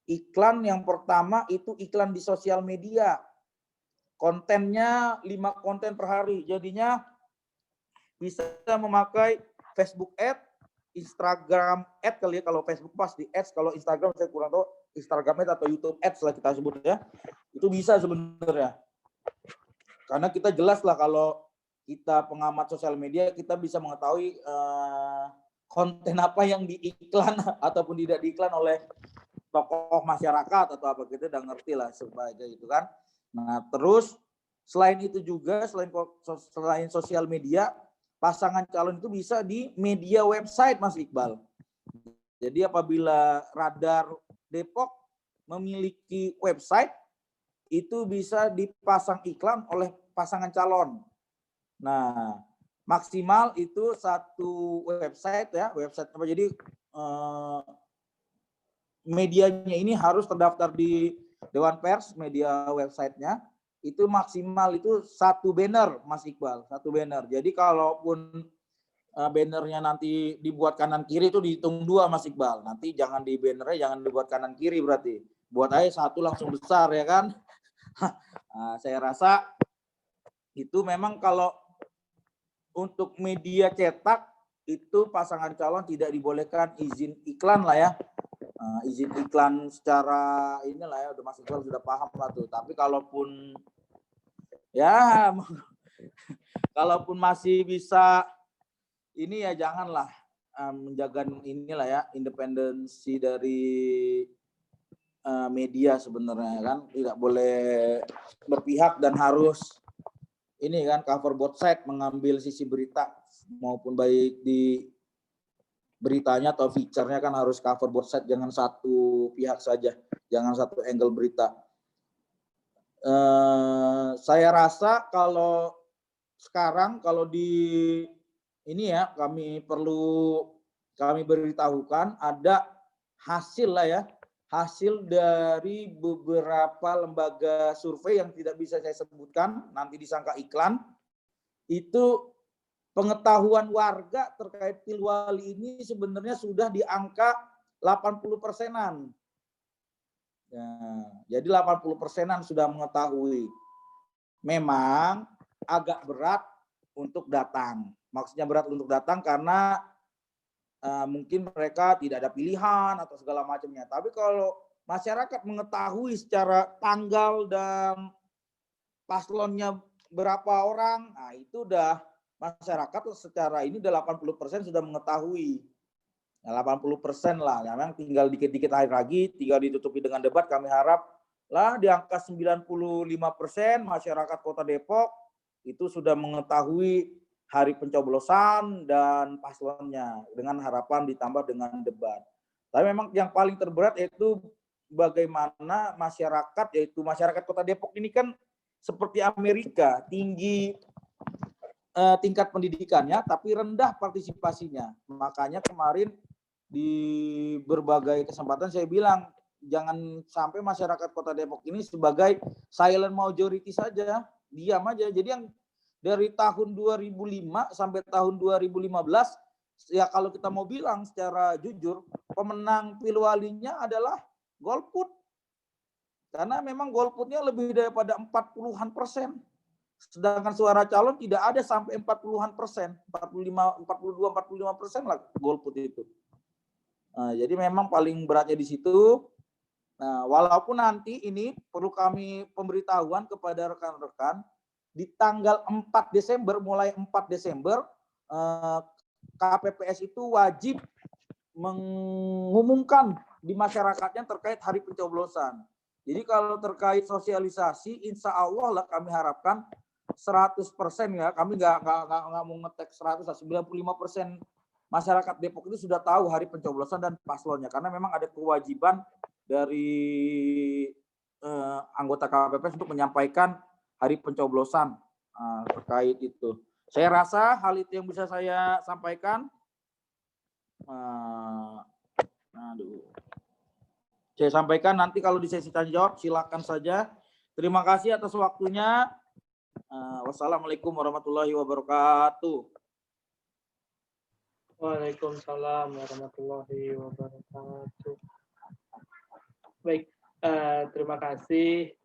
Iklan yang pertama itu iklan di sosial media. Kontennya 5 konten per hari. Jadinya bisa memakai Facebook Ad, Instagram Ad kali ya, kalau Facebook pas di Ads, kalau Instagram saya kurang tahu Instagram Ad atau YouTube Ads lah kita sebut ya. Itu bisa sebenarnya. Karena kita jelas lah kalau kita pengamat sosial media kita bisa mengetahui konten apa yang diiklan ataupun tidak diiklan oleh tokoh masyarakat atau apa, kita udah ngerti lah sebagai itu kan. Nah, terus selain itu juga selain sosial media, pasangan calon itu bisa di media website Mas Iqbal. Jadi apabila Radar Depok memiliki website, itu bisa dipasang iklan oleh pasangan calon. Nah, maksimal itu satu website ya, website apa, jadi medianya ini harus terdaftar di Dewan Pers, media websitenya. Itu maksimal itu 1 banner Mas Iqbal, 1 banner. Jadi kalaupun bannernya nanti dibuat kanan kiri itu dihitung 2 Mas Iqbal. Nanti jangan di bannernya jangan dibuat kanan kiri berarti. Buat aja 1 langsung besar ya kan. Nah, saya rasa itu memang kalau untuk media cetak itu pasangan calon tidak dibolehkan izin iklan lah ya. Izin iklan secara inilah ya, udah Mas Iqbal sudah paham lah tuh. Tapi kalaupun Ya, kalaupun masih bisa ini ya janganlah menjaga inilah ya independensi dari media sebenarnya kan, tidak boleh berpihak dan harus ini kan cover both side, mengambil sisi berita maupun baik di beritanya atau feature-nya kan harus cover both side, jangan satu pihak saja, jangan satu angle berita. Saya rasa kalau sekarang kalau di ini ya kami beritahukan ada hasil lah ya, hasil dari beberapa lembaga survei yang tidak bisa saya sebutkan, nanti disangka iklan, itu pengetahuan warga terkait Pilwali ini sebenarnya sudah di angka 80%-an. Ya, jadi 80%-an sudah mengetahui. Memang agak berat untuk datang. Maksudnya berat untuk datang karena mungkin mereka tidak ada pilihan atau segala macamnya. Tapi kalau masyarakat mengetahui secara tanggal dan paslonnya berapa orang, nah itu udah masyarakat secara ini udah 80% sudah mengetahui. Nah, 80% lah. Memang tinggal dikit-dikit akhir lagi, tinggal ditutupi dengan debat. Kami harap lah di angka 95% masyarakat Kota Depok itu sudah mengetahui hari pencoblosan dan paslonnya, dengan harapan ditambah dengan debat. Tapi memang yang paling terberat yaitu bagaimana masyarakat, yaitu masyarakat Kota Depok ini kan seperti Amerika, tinggi tingkat pendidikannya tapi rendah partisipasinya. Makanya kemarin di berbagai kesempatan saya bilang jangan sampai masyarakat Kota Depok ini sebagai silent majority saja, diam aja. Jadi yang dari tahun 2005 sampai tahun 2015 ya kalau kita mau bilang secara jujur, pemenang Pilwalinya adalah golput. Karena memang golputnya lebih daripada 40-an%. Sedangkan suara calon tidak ada sampai 40-an%, 42-45% lah golput itu. Nah, jadi memang paling beratnya di situ. Nah, walaupun nanti ini perlu kami pemberitahuan kepada rekan-rekan di tanggal 4 Desember, mulai 4 Desember KPPS itu wajib mengumumkan di masyarakatnya terkait hari pencoblosan. Jadi kalau terkait sosialisasi, insya Allah lah kami harapkan 100% ya, kami nggak mau ngetek 100, 95% masyarakat Depok itu sudah tahu hari pencoblosan dan paslonnya, karena memang ada kewajiban dari anggota KPPS untuk menyampaikan hari pencoblosan terkait itu. Saya rasa hal itu yang bisa saya sampaikan. Saya sampaikan, nanti kalau di sesi tanya jawab silakan saja. Terima kasih atas waktunya. Wassalamualaikum warahmatullahi wabarakatuh. Waalaikumsalam warahmatullahi wabarakatuh. Baik, terima kasih.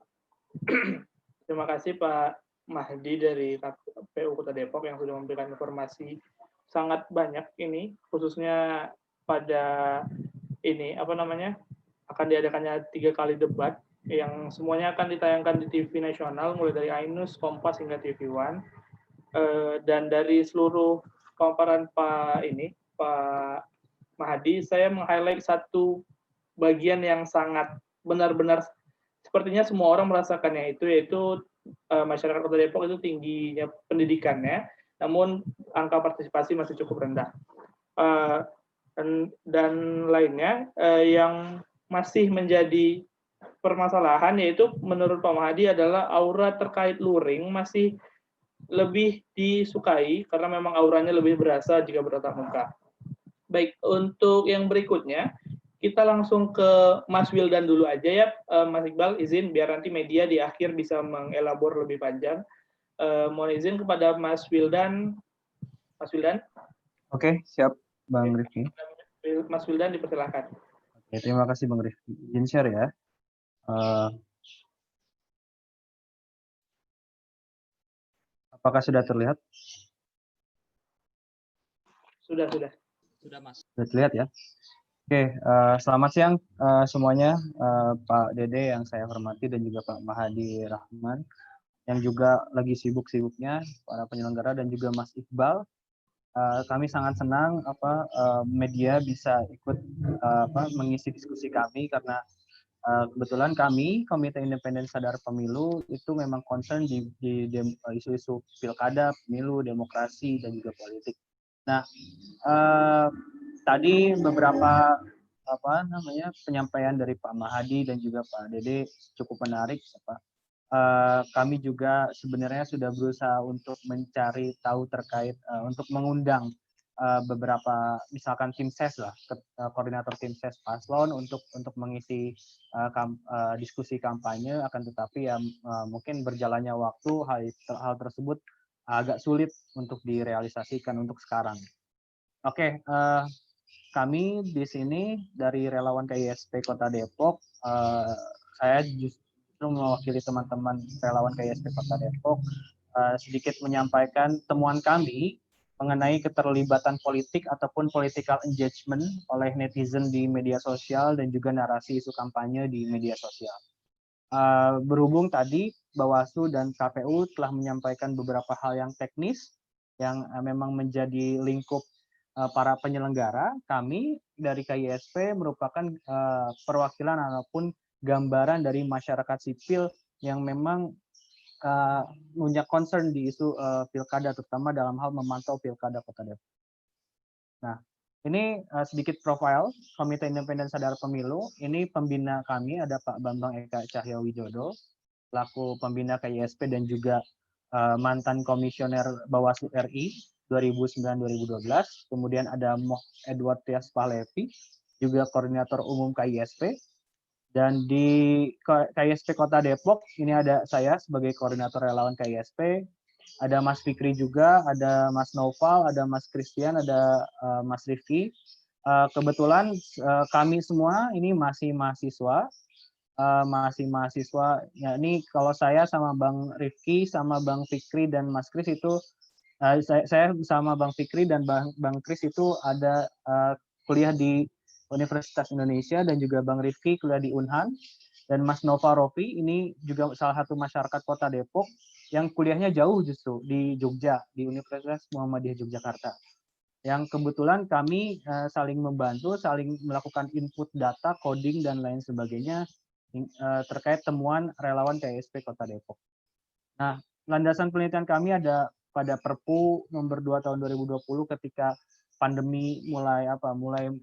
Terima kasih Pak Mahdi dari KPU Kota Depok yang sudah memberikan informasi sangat banyak ini, khususnya pada ini akan diadakannya 3 kali debat yang semuanya akan ditayangkan di TV nasional mulai dari Ainus, Kompas hingga TV One. Dan dari seluruh paparan Pak Mahdi, saya meng-highlight satu bagian yang sangat benar-benar sepertinya semua orang merasakannya, yaitu masyarakat Kota Depok itu tingginya pendidikannya, namun angka partisipasi masih cukup rendah. Dan lainnya yang masih menjadi permasalahan, yaitu menurut Pak Mahdi adalah aura terkait luring masih lebih disukai karena memang auranya lebih berasa jika bertatap muka. Baik, untuk yang berikutnya kita langsung ke Mas Wildan dulu aja ya, Mas Iqbal, izin biar nanti media di akhir bisa mengelabor lebih panjang. Mohon izin kepada Mas Wildan. Mas Wildan? Oke, siap Bang Rifki. Mas Wildan dipersilakan. Oke, terima kasih Bang Rifki. Izin share ya. Apakah sudah terlihat? Sudah, Mas. Sudah terlihat ya. Oke, selamat siang semuanya, Pak Dede yang saya hormati dan juga Pak Mahdi Rahman yang juga lagi sibuk-sibuknya, para penyelenggara dan juga Mas Iqbal. Kami sangat senang media bisa ikut mengisi diskusi kami karena kebetulan kami Komite Independen Sadar Pemilu itu memang concern di isu-isu pilkada, pemilu, demokrasi dan juga politik. Nah, tadi beberapa penyampaian dari Pak Mahadi dan juga Pak Dede cukup menarik. Kami juga sebenarnya sudah berusaha untuk mencari tahu terkait untuk mengundang beberapa misalkan tim ses lah, koordinator tim ses paslon untuk mengisi diskusi kampanye, akan tetapi ya mungkin berjalannya waktu hal tersebut agak sulit untuk direalisasikan untuk sekarang. Oke, kami di sini dari relawan KISP Kota Depok, saya justru mewakili teman-teman relawan KISP Kota Depok sedikit menyampaikan temuan kami mengenai keterlibatan politik ataupun political engagement oleh netizen di media sosial dan juga narasi isu kampanye di media sosial. Berhubung tadi Bawaslu dan KPU telah menyampaikan beberapa hal yang teknis yang memang menjadi lingkup para penyelenggara, kami dari KISP merupakan perwakilan ataupun gambaran dari masyarakat sipil yang memang punya concern di isu pilkada, terutama dalam hal memantau pilkada Kota Depok. Nah, ini sedikit profil Komite Independen Sadar Pemilu. Ini pembina kami ada Pak Bambang Eka Cahyo Wijodo, selaku pembina KISP dan juga mantan komisioner Bawaslu RI 2009-2012. Kemudian ada Moh Edward Tias Pahlevi, juga koordinator umum KISP. Dan di KISP Kota Depok, ini ada saya sebagai koordinator relawan KISP, ada Mas Fikri juga, ada Mas Noval, ada Mas Christian, ada Mas Rifki. Kebetulan kami semua ini masih mahasiswa, ya ini kalau saya sama Bang Rifki, sama Bang Fikri dan Mas Kris itu, saya sama Bang Fikri dan Bang Kris itu ada kuliah di Universitas Indonesia dan juga Bang Rifki kuliah di Unhan, dan Mas Nova Rofi ini juga salah satu masyarakat Kota Depok yang kuliahnya jauh justru di Jogja, di Universitas Muhammadiyah Yogyakarta. Yang kebetulan kami saling membantu, saling melakukan input data, coding dan lain sebagainya terkait temuan relawan KISP Kota Depok. Nah, landasan penelitian kami ada pada Perpu nomor 2 tahun 2020 ketika pandemi mulai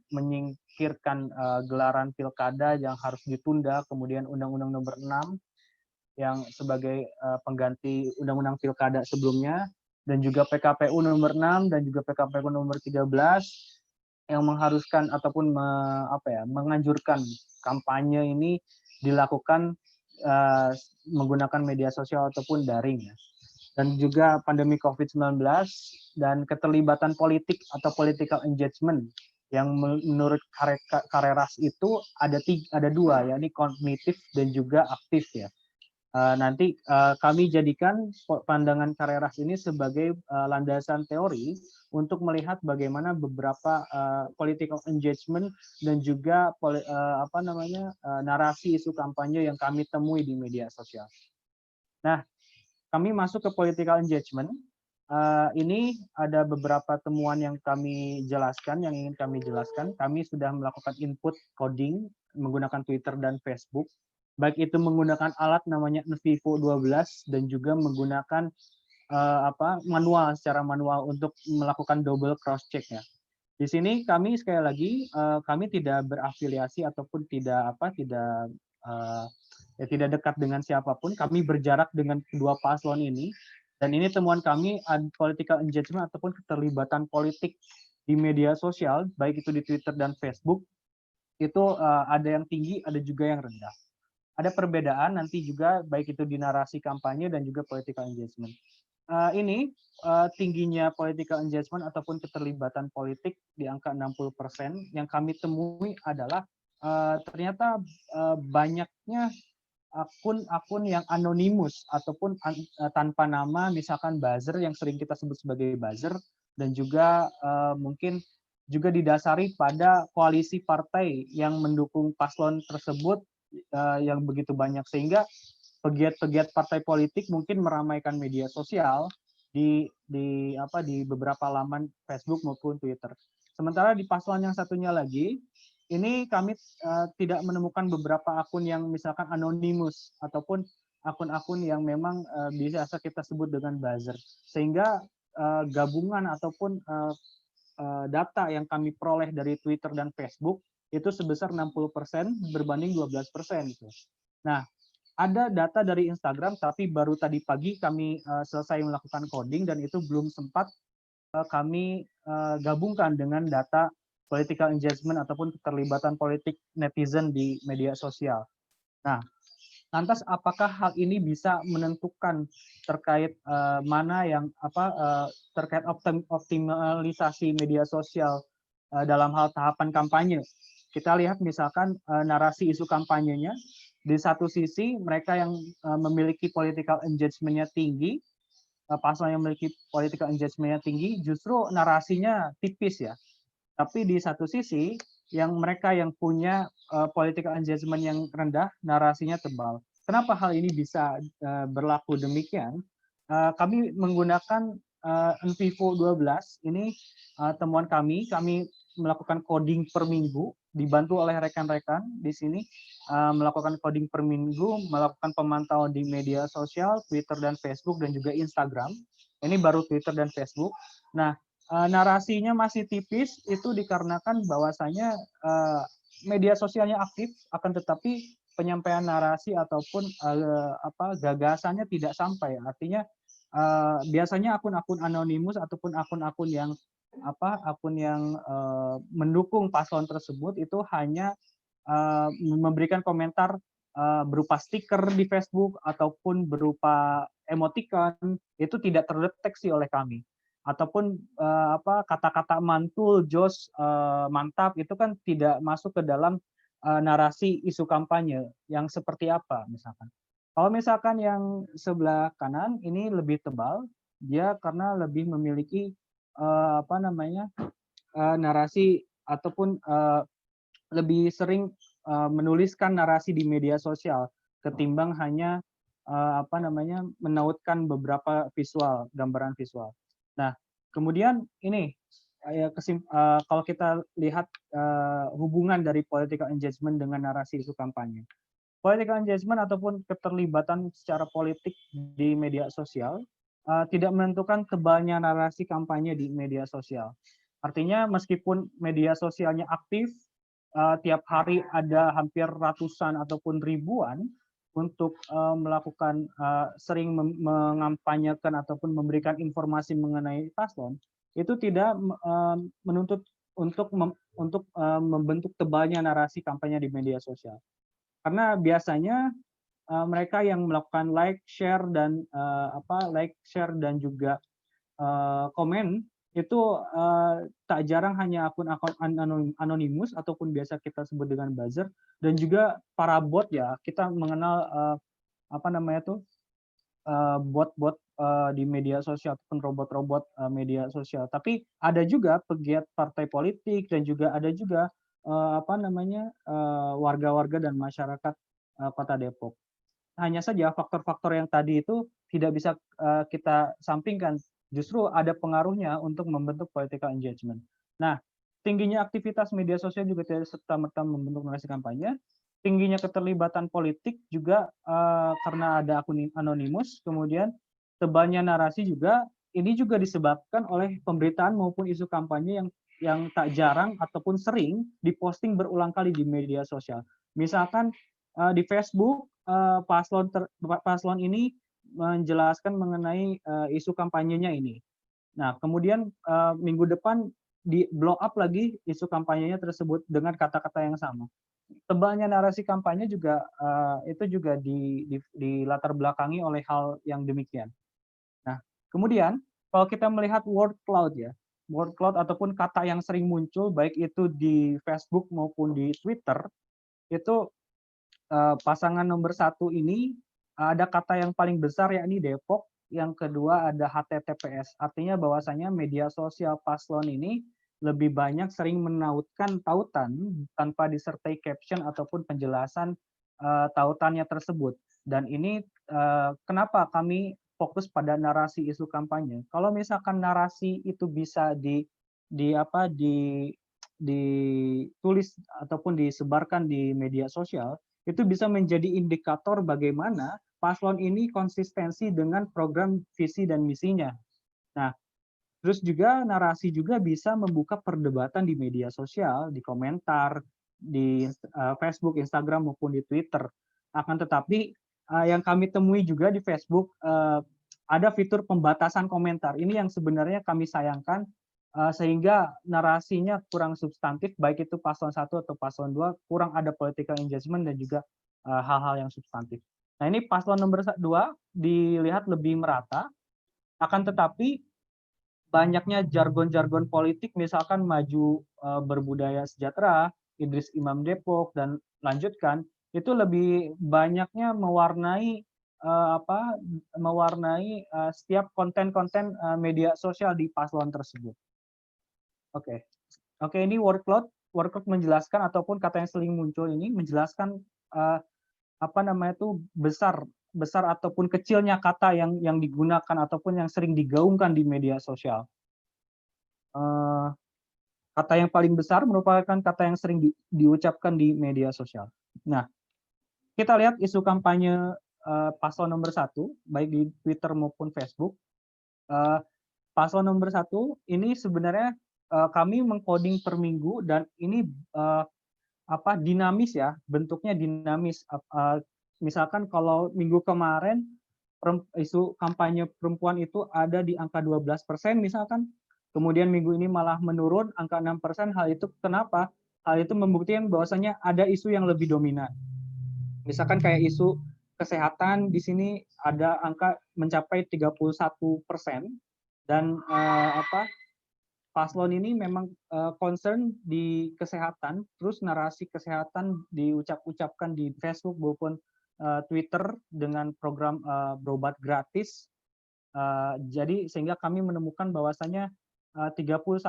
menyingkirkan gelaran pilkada yang harus ditunda, kemudian Undang-Undang nomor 6 yang sebagai pengganti Undang-Undang Pilkada sebelumnya, dan juga PKPU nomor 6 dan juga PKPU nomor 13 yang mengharuskan ataupun menganjurkan kampanye ini dilakukan menggunakan media sosial ataupun daring ya. Dan juga pandemi COVID-19 dan keterlibatan politik atau political engagement yang menurut Kareras itu ada dua, yakni kognitif dan juga aktif ya. Nanti kami jadikan pandangan Kareras ini sebagai landasan teori untuk melihat bagaimana beberapa political engagement dan juga narasi isu kampanye yang kami temui di media sosial. Nah, kami masuk ke political engagement. Ini ada beberapa temuan yang kami jelaskan, yang ingin kami jelaskan. Kami sudah melakukan input coding menggunakan Twitter dan Facebook, baik itu menggunakan alat namanya Vivo 12 dan juga menggunakan secara manual untuk melakukan double cross check ya. Di sini kami sekali lagi kami tidak berafiliasi ataupun tidak dekat dengan siapapun. Kami berjarak dengan kedua paslon ini, dan ini temuan kami political engagement ataupun keterlibatan politik di media sosial, baik itu di Twitter dan Facebook, itu ada yang tinggi, ada juga yang rendah. Ada perbedaan nanti juga baik itu di narasi kampanye dan juga political engagement. Ini tingginya political engagement ataupun keterlibatan politik di angka 60%. Yang kami temui adalah ternyata banyaknya akun-akun yang anonimus ataupun tanpa nama, misalkan buzzer yang sering kita sebut sebagai buzzer, dan juga mungkin juga didasari pada koalisi partai yang mendukung paslon tersebut yang begitu banyak, sehingga pegiat-pegiat partai politik mungkin meramaikan media sosial di beberapa laman Facebook maupun Twitter. Sementara di paslon yang satunya lagi, ini kami tidak menemukan beberapa akun yang misalkan anonimus ataupun akun-akun yang memang bisa kita sebut dengan buzzer. Sehingga gabungan ataupun data yang kami peroleh dari Twitter dan Facebook itu sebesar 60% berbanding 12%. Gitu. Nah, ada data dari Instagram, tapi baru tadi pagi kami selesai melakukan coding dan itu belum sempat kami gabungkan dengan data political engagement ataupun keterlibatan politik netizen di media sosial. Nah, lantas apakah hal ini bisa menentukan terkait mana yang terkait optimalisasi media sosial dalam hal tahapan kampanye? Kita lihat misalkan narasi isu kampanyenya, di satu sisi mereka yang memiliki political engagement-nya tinggi, paslon yang memiliki political engagement-nya tinggi, justru narasinya tipis ya. Tapi di satu sisi, yang mereka yang punya political engagement yang rendah, narasinya tebal. Kenapa hal ini bisa berlaku demikian? Kami menggunakan NVivo 12, ini temuan kami melakukan coding per minggu, dibantu oleh rekan-rekan di sini, melakukan coding per minggu, melakukan pemantauan di media sosial, Twitter dan Facebook, dan juga Instagram. Ini baru Twitter dan Facebook. Nah, narasinya masih tipis, itu dikarenakan bahwasanya media sosialnya aktif, akan tetapi penyampaian narasi ataupun gagasannya tidak sampai. Artinya biasanya akun-akun anonimus ataupun akun-akun yang mendukung paslon tersebut itu hanya memberikan komentar berupa stiker di Facebook ataupun berupa emoticon, itu tidak terdeteksi oleh kami. Ataupun kata-kata mantul, jos, mantap, itu kan tidak masuk ke dalam narasi isu kampanye yang seperti apa misalkan. Kalau misalkan yang sebelah kanan ini lebih tebal, dia karena lebih memiliki narasi ataupun lebih sering menuliskan narasi di media sosial ketimbang hanya menautkan beberapa visual, gambaran visual. Nah, kemudian ini kalau kita lihat hubungan dari political engagement dengan narasi isu kampanye. Political engagement ataupun keterlibatan secara politik di media sosial tidak menentukan tebalnya narasi kampanye di media sosial. Artinya meskipun media sosialnya aktif, tiap hari ada hampir ratusan ataupun ribuan untuk melakukan sering mengampanyekan ataupun memberikan informasi mengenai paslon, itu tidak menuntut untuk membentuk tebalnya narasi kampanye di media sosial. Karena biasanya mereka yang melakukan like, share dan juga komen itu tak jarang hanya akun-akun anonimus ataupun biasa kita sebut dengan buzzer, dan juga para bot ya. Kita mengenal bot-bot di media sosial ataupun robot-robot media sosial. Tapi ada juga pegiat partai politik dan juga ada juga warga-warga dan masyarakat Kota Depok. Hanya saja faktor-faktor yang tadi itu tidak bisa kita sampingkan. Justru ada pengaruhnya untuk membentuk political engagement. Nah, tingginya aktivitas media sosial juga tidak serta-merta membentuk narasi kampanye. Tingginya keterlibatan politik juga karena ada akun anonimus. Kemudian tebalnya narasi juga, ini juga disebabkan oleh pemberitaan maupun isu kampanye yang tak jarang ataupun sering diposting berulang kali di media sosial. Misalkan di Facebook, paslon ini menjelaskan mengenai isu kampanyenya ini. Nah, kemudian minggu depan di blow up lagi isu kampanyenya tersebut dengan kata-kata yang sama. Tebalnya narasi kampanye juga itu juga dilatar belakangi oleh hal yang demikian. Nah, kemudian kalau kita melihat word cloud ya, word cloud ataupun kata yang sering muncul baik itu di Facebook maupun di Twitter, itu pasangan nomor 1 ini ada kata yang paling besar yakni Depok, yang kedua ada HTTPS. Artinya bahwasanya media sosial paslon ini lebih banyak sering menautkan tautan tanpa disertai caption ataupun penjelasan tautannya tersebut. Dan ini kenapa kami fokus pada narasi isu kampanye. Kalau misalkan narasi itu bisa ditulis ataupun disebarkan di media sosial, itu bisa menjadi indikator bagaimana paslon ini konsistensi dengan program visi dan misinya. Nah, terus juga narasi juga bisa membuka perdebatan di media sosial, di komentar, di Facebook, Instagram maupun di Twitter. Akan tetapi yang kami temui juga di Facebook ada fitur pembatasan komentar. Ini yang sebenarnya kami sayangkan sehingga narasinya kurang substantif, baik itu paslon 1 atau paslon 2, kurang ada political engagement dan juga hal-hal yang substantif. Nah, ini paslon nomor 2 dilihat lebih merata, akan tetapi banyaknya jargon-jargon politik, misalkan maju berbudaya sejahtera, Idris Imam Depok, dan lanjutkan, itu lebih banyaknya mewarnai setiap konten-konten media sosial di paslon tersebut. Oke, ini workload menjelaskan ataupun kata yang sering muncul ini menjelaskan besar ataupun kecilnya kata yang digunakan ataupun yang sering digaungkan di media sosial. Kata yang paling besar merupakan kata yang sering diucapkan di media sosial. Nah, kita lihat isu kampanye paslon nomor 1, baik di Twitter maupun Facebook. Paslon nomor 1 ini sebenarnya kami mengcoding per minggu dan ini dinamis ya, bentuknya dinamis. Misalkan kalau minggu kemarin isu kampanye perempuan itu ada di angka 12% misalkan, kemudian minggu ini malah menurun angka 6%. Hal itu kenapa? Hal itu membuktikan bahwasanya ada isu yang lebih dominan. Misalkan kayak isu kesehatan, di sini ada angka mencapai 31%, dan paslon ini memang concern di kesehatan, terus narasi kesehatan diucap-ucapkan di Facebook maupun Twitter dengan program berobat gratis. Jadi sehingga kami menemukan bahwasanya 31%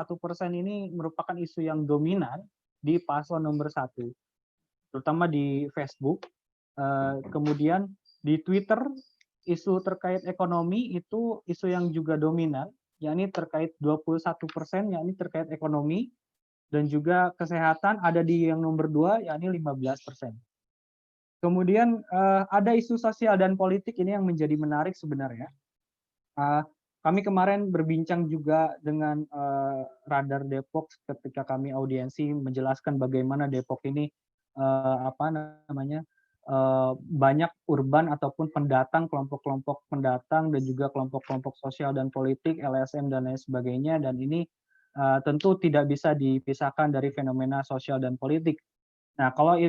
ini merupakan isu yang dominan di paslon nomor 1, terutama di Facebook. Kemudian di Twitter, isu terkait ekonomi itu isu yang juga dominan, yakni terkait 21%, yakni terkait ekonomi, dan juga kesehatan ada di yang nomor 2, yakni 15%. Kemudian ada isu sosial dan politik, ini yang menjadi menarik sebenarnya. Kami kemarin berbincang juga dengan Radar Depok ketika kami audiensi menjelaskan bagaimana Depok ini banyak urban ataupun pendatang, kelompok-kelompok pendatang dan juga kelompok-kelompok sosial dan politik, LSM dan lain sebagainya, dan ini tentu tidak bisa dipisahkan dari fenomena sosial dan politik. Nah, kalau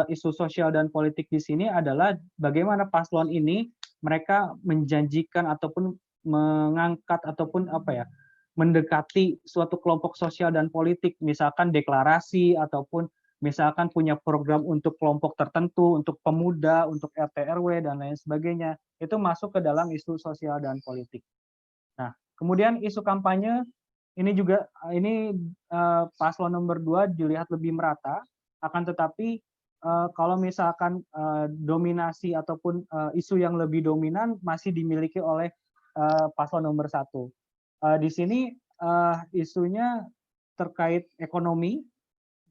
isu sosial dan politik di sini adalah bagaimana paslon ini mereka menjanjikan ataupun mengangkat ataupun mendekati suatu kelompok sosial dan politik, misalkan deklarasi ataupun misalkan punya program untuk kelompok tertentu, untuk pemuda, untuk RT RW dan lain sebagainya, itu masuk ke dalam isu sosial dan politik. Nah, kemudian isu kampanye ini paslon nomor 2 dilihat lebih merata, akan tetapi kalau misalkan dominasi ataupun isu yang lebih dominan masih dimiliki oleh paslon nomor 1. Di sini isunya terkait ekonomi,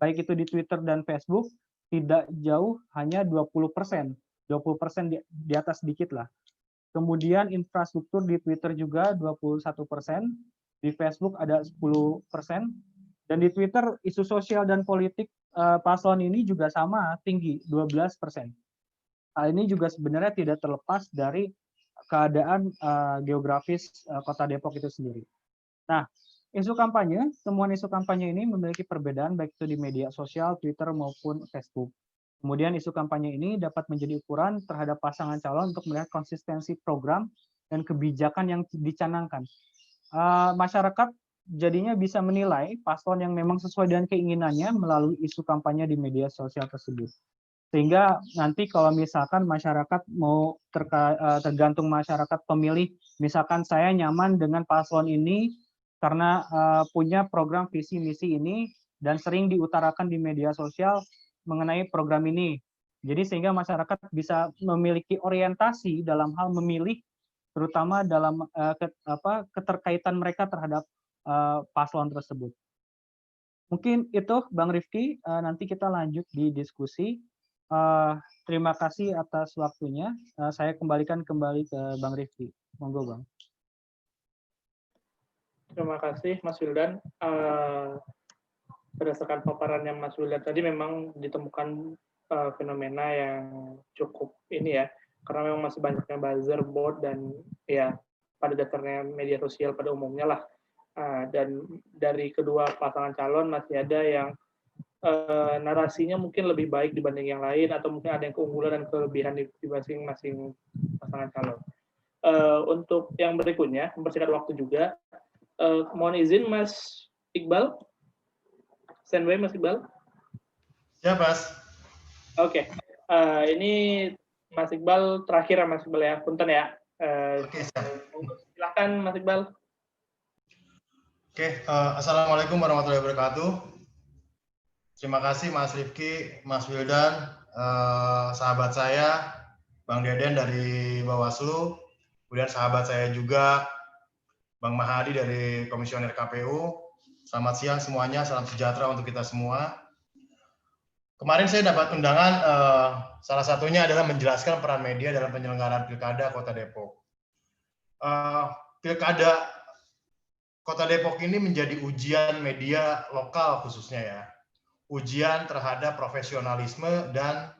baik itu di Twitter dan Facebook, tidak jauh, hanya 20%. 20% di atas sedikit lah. Kemudian infrastruktur di Twitter juga 21%, di Facebook ada 10%, dan di Twitter isu sosial dan politik paslon ini juga sama, tinggi, 12%. Hal ini juga sebenarnya tidak terlepas dari keadaan geografis Kota Depok itu sendiri. Nah, isu kampanye, temuan isu kampanye ini memiliki perbedaan baik itu di media sosial, Twitter maupun Facebook. Kemudian isu kampanye ini dapat menjadi ukuran terhadap pasangan calon untuk melihat konsistensi program dan kebijakan yang dicanangkan. Masyarakat jadinya bisa menilai paslon yang memang sesuai dengan keinginannya melalui isu kampanye di media sosial tersebut. Sehingga nanti kalau misalkan masyarakat mau tergantung masyarakat pemilih, misalkan saya nyaman dengan paslon ini karena punya program visi misi ini dan sering diutarakan di media sosial mengenai program ini. Jadi sehingga masyarakat bisa memiliki orientasi dalam hal memilih, terutama dalam keterkaitan mereka terhadap paslon tersebut. Mungkin itu Bang Rifki, nanti kita lanjut di diskusi. Terima kasih atas waktunya. Saya kembalikan kembali ke Bang Rifki. Monggo Bang. Terima kasih Mas Wildan. Berdasarkan paparannya Mas Wildan tadi memang ditemukan fenomena yang cukup ini ya, karena memang masih banyaknya buzzer, bot, dan ya pada dasarnya media sosial pada umumnya lah. Dan dari kedua pasangan calon masih ada yang narasinya mungkin lebih baik dibanding yang lain, atau mungkin ada yang keunggulan dan kelebihan di masing-masing pasangan calon. Untuk yang berikutnya, mempersingkat waktu juga, mohon izin Mas Iqbal, standby Mas Iqbal. Ya, Mas. Oke, ini Mas Iqbal terakhir Mas Iqbal ya, punten ya. Oke, siap. Silakan Mas Iqbal. Oke, Assalamualaikum warahmatullahi wabarakatuh. Terima kasih Mas Rifki, Mas Wildan, sahabat saya, Bang Deden dari Bawaslu, kemudian sahabat saya juga, Bang Mahadi dari Komisioner KPU. Selamat siang semuanya, salam sejahtera untuk kita semua. Kemarin saya dapat undangan, salah satunya adalah menjelaskan peran media dalam penyelenggaraan Pilkada Kota Depok. Pilkada Kota Depok ini menjadi ujian media lokal khususnya ya. Ujian terhadap profesionalisme dan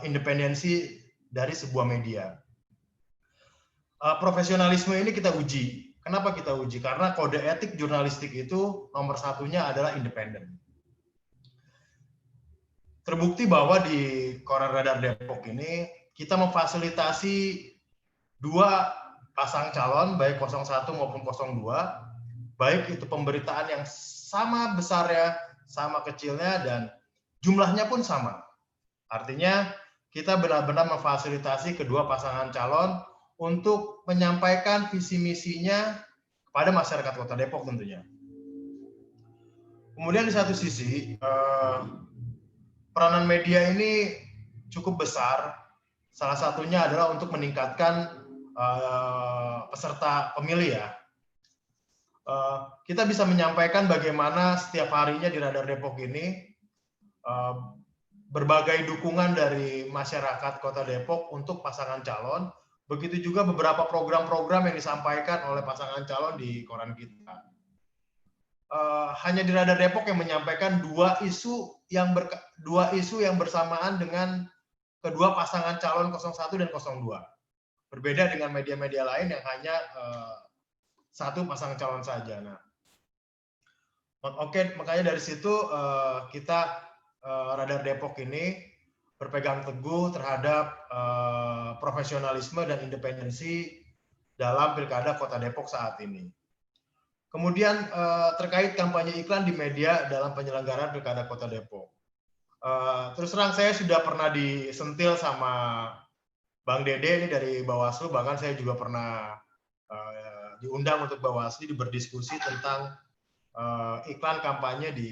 independensi dari sebuah media. Profesionalisme ini kita uji. Kenapa kita uji? Karena kode etik jurnalistik itu nomor satunya adalah independen. Terbukti bahwa di Koran Radar Depok ini kita memfasilitasi dua pasang calon, baik 01 maupun 02, baik itu pemberitaan yang sama besarnya, sama kecilnya, dan jumlahnya pun sama. Artinya kita benar-benar memfasilitasi kedua pasangan calon untuk menyampaikan visi misinya kepada masyarakat Kota Depok tentunya. Kemudian di satu sisi, peranan media ini cukup besar. Salah satunya adalah untuk meningkatkan peserta pemilih ya. Kita bisa menyampaikan bagaimana setiap harinya di Radar Depok ini berbagai dukungan dari masyarakat Kota Depok untuk pasangan calon. Begitu juga beberapa program-program yang disampaikan oleh pasangan calon di koran kita. Hanya di Radar Depok yang menyampaikan dua isu yang bersamaan dengan kedua pasangan calon 01 dan 02. Berbeda dengan media-media lain yang hanya satu pasangan calon saja. Nah, oke, makanya dari situ kita Radar Depok ini berpegang teguh terhadap profesionalisme dan independensi dalam Pilkada Kota Depok saat ini. Kemudian terkait kampanye iklan di media dalam penyelenggaraan Pilkada Kota Depok. Terus terang saya sudah pernah disentil sama Bang Dede ini dari Bawaslu, bahkan saya juga pernah diundang untuk Bawaslu berdiskusi tentang iklan kampanye di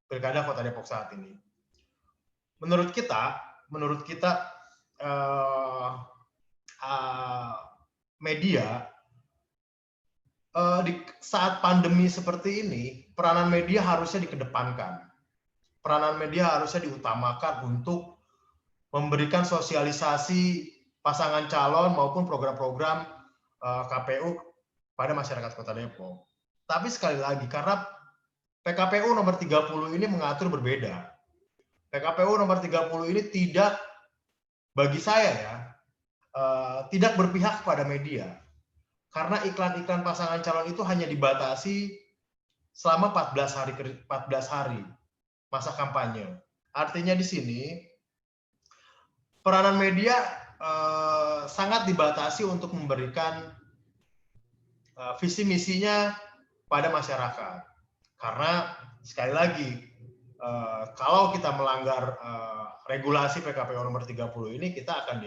Pilkada Kota Depok saat ini. Menurut kita media di saat pandemi seperti ini, peranan media harusnya dikedepankan. Peranan media harusnya diutamakan untuk memberikan sosialisasi pasangan calon maupun program-program KPU pada masyarakat Kota Depok. Tapi sekali lagi, karena PKPU nomor 30 ini mengatur berbeda. PKPU nomor 30 ini tidak, bagi saya ya, tidak berpihak pada media. Karena iklan-iklan pasangan calon itu hanya dibatasi selama 14 hari masa kampanye. Artinya di sini peranan media sangat dibatasi untuk memberikan visi misinya pada masyarakat. Karena sekali lagi, kalau kita melanggar regulasi PKPU nomor 30 ini, kita akan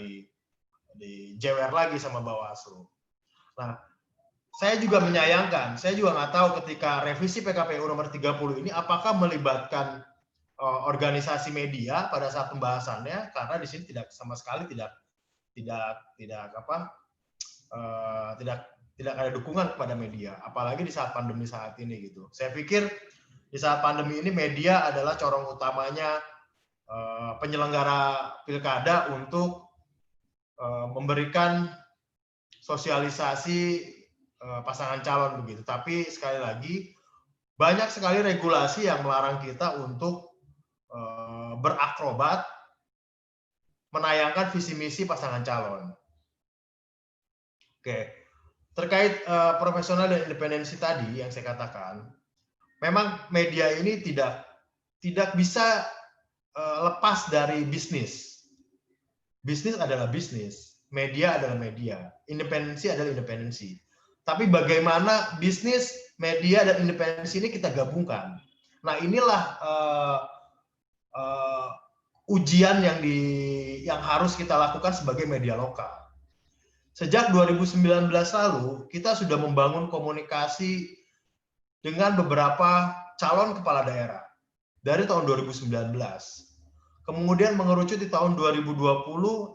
dijewer lagi sama Bawaslu. Nah, saya juga menyayangkan, saya juga nggak tahu ketika revisi PKPU nomor 30 ini apakah melibatkan organisasi media pada saat pembahasannya, karena di sini tidak sama sekali tidak ada dukungan kepada media, apalagi di saat pandemi saat ini gitu. Saya pikir di saat pandemi ini media adalah corong utamanya penyelenggara pilkada untuk memberikan sosialisasi pasangan calon begitu. Tapi sekali lagi banyak sekali regulasi yang melarang kita untuk berakrobat menayangkan visi misi pasangan calon. Oke, terkait profesional dan independensi tadi yang saya katakan, memang media ini tidak bisa lepas dari bisnis. Bisnis adalah bisnis, media adalah media, independensi adalah independensi. Tapi bagaimana bisnis, media, dan independensi ini kita gabungkan. Nah, inilah ujian yang harus kita lakukan sebagai media lokal. Sejak 2019 lalu, kita sudah membangun komunikasi dengan beberapa calon kepala daerah dari tahun 2019. Kemudian mengerucut di tahun 2020,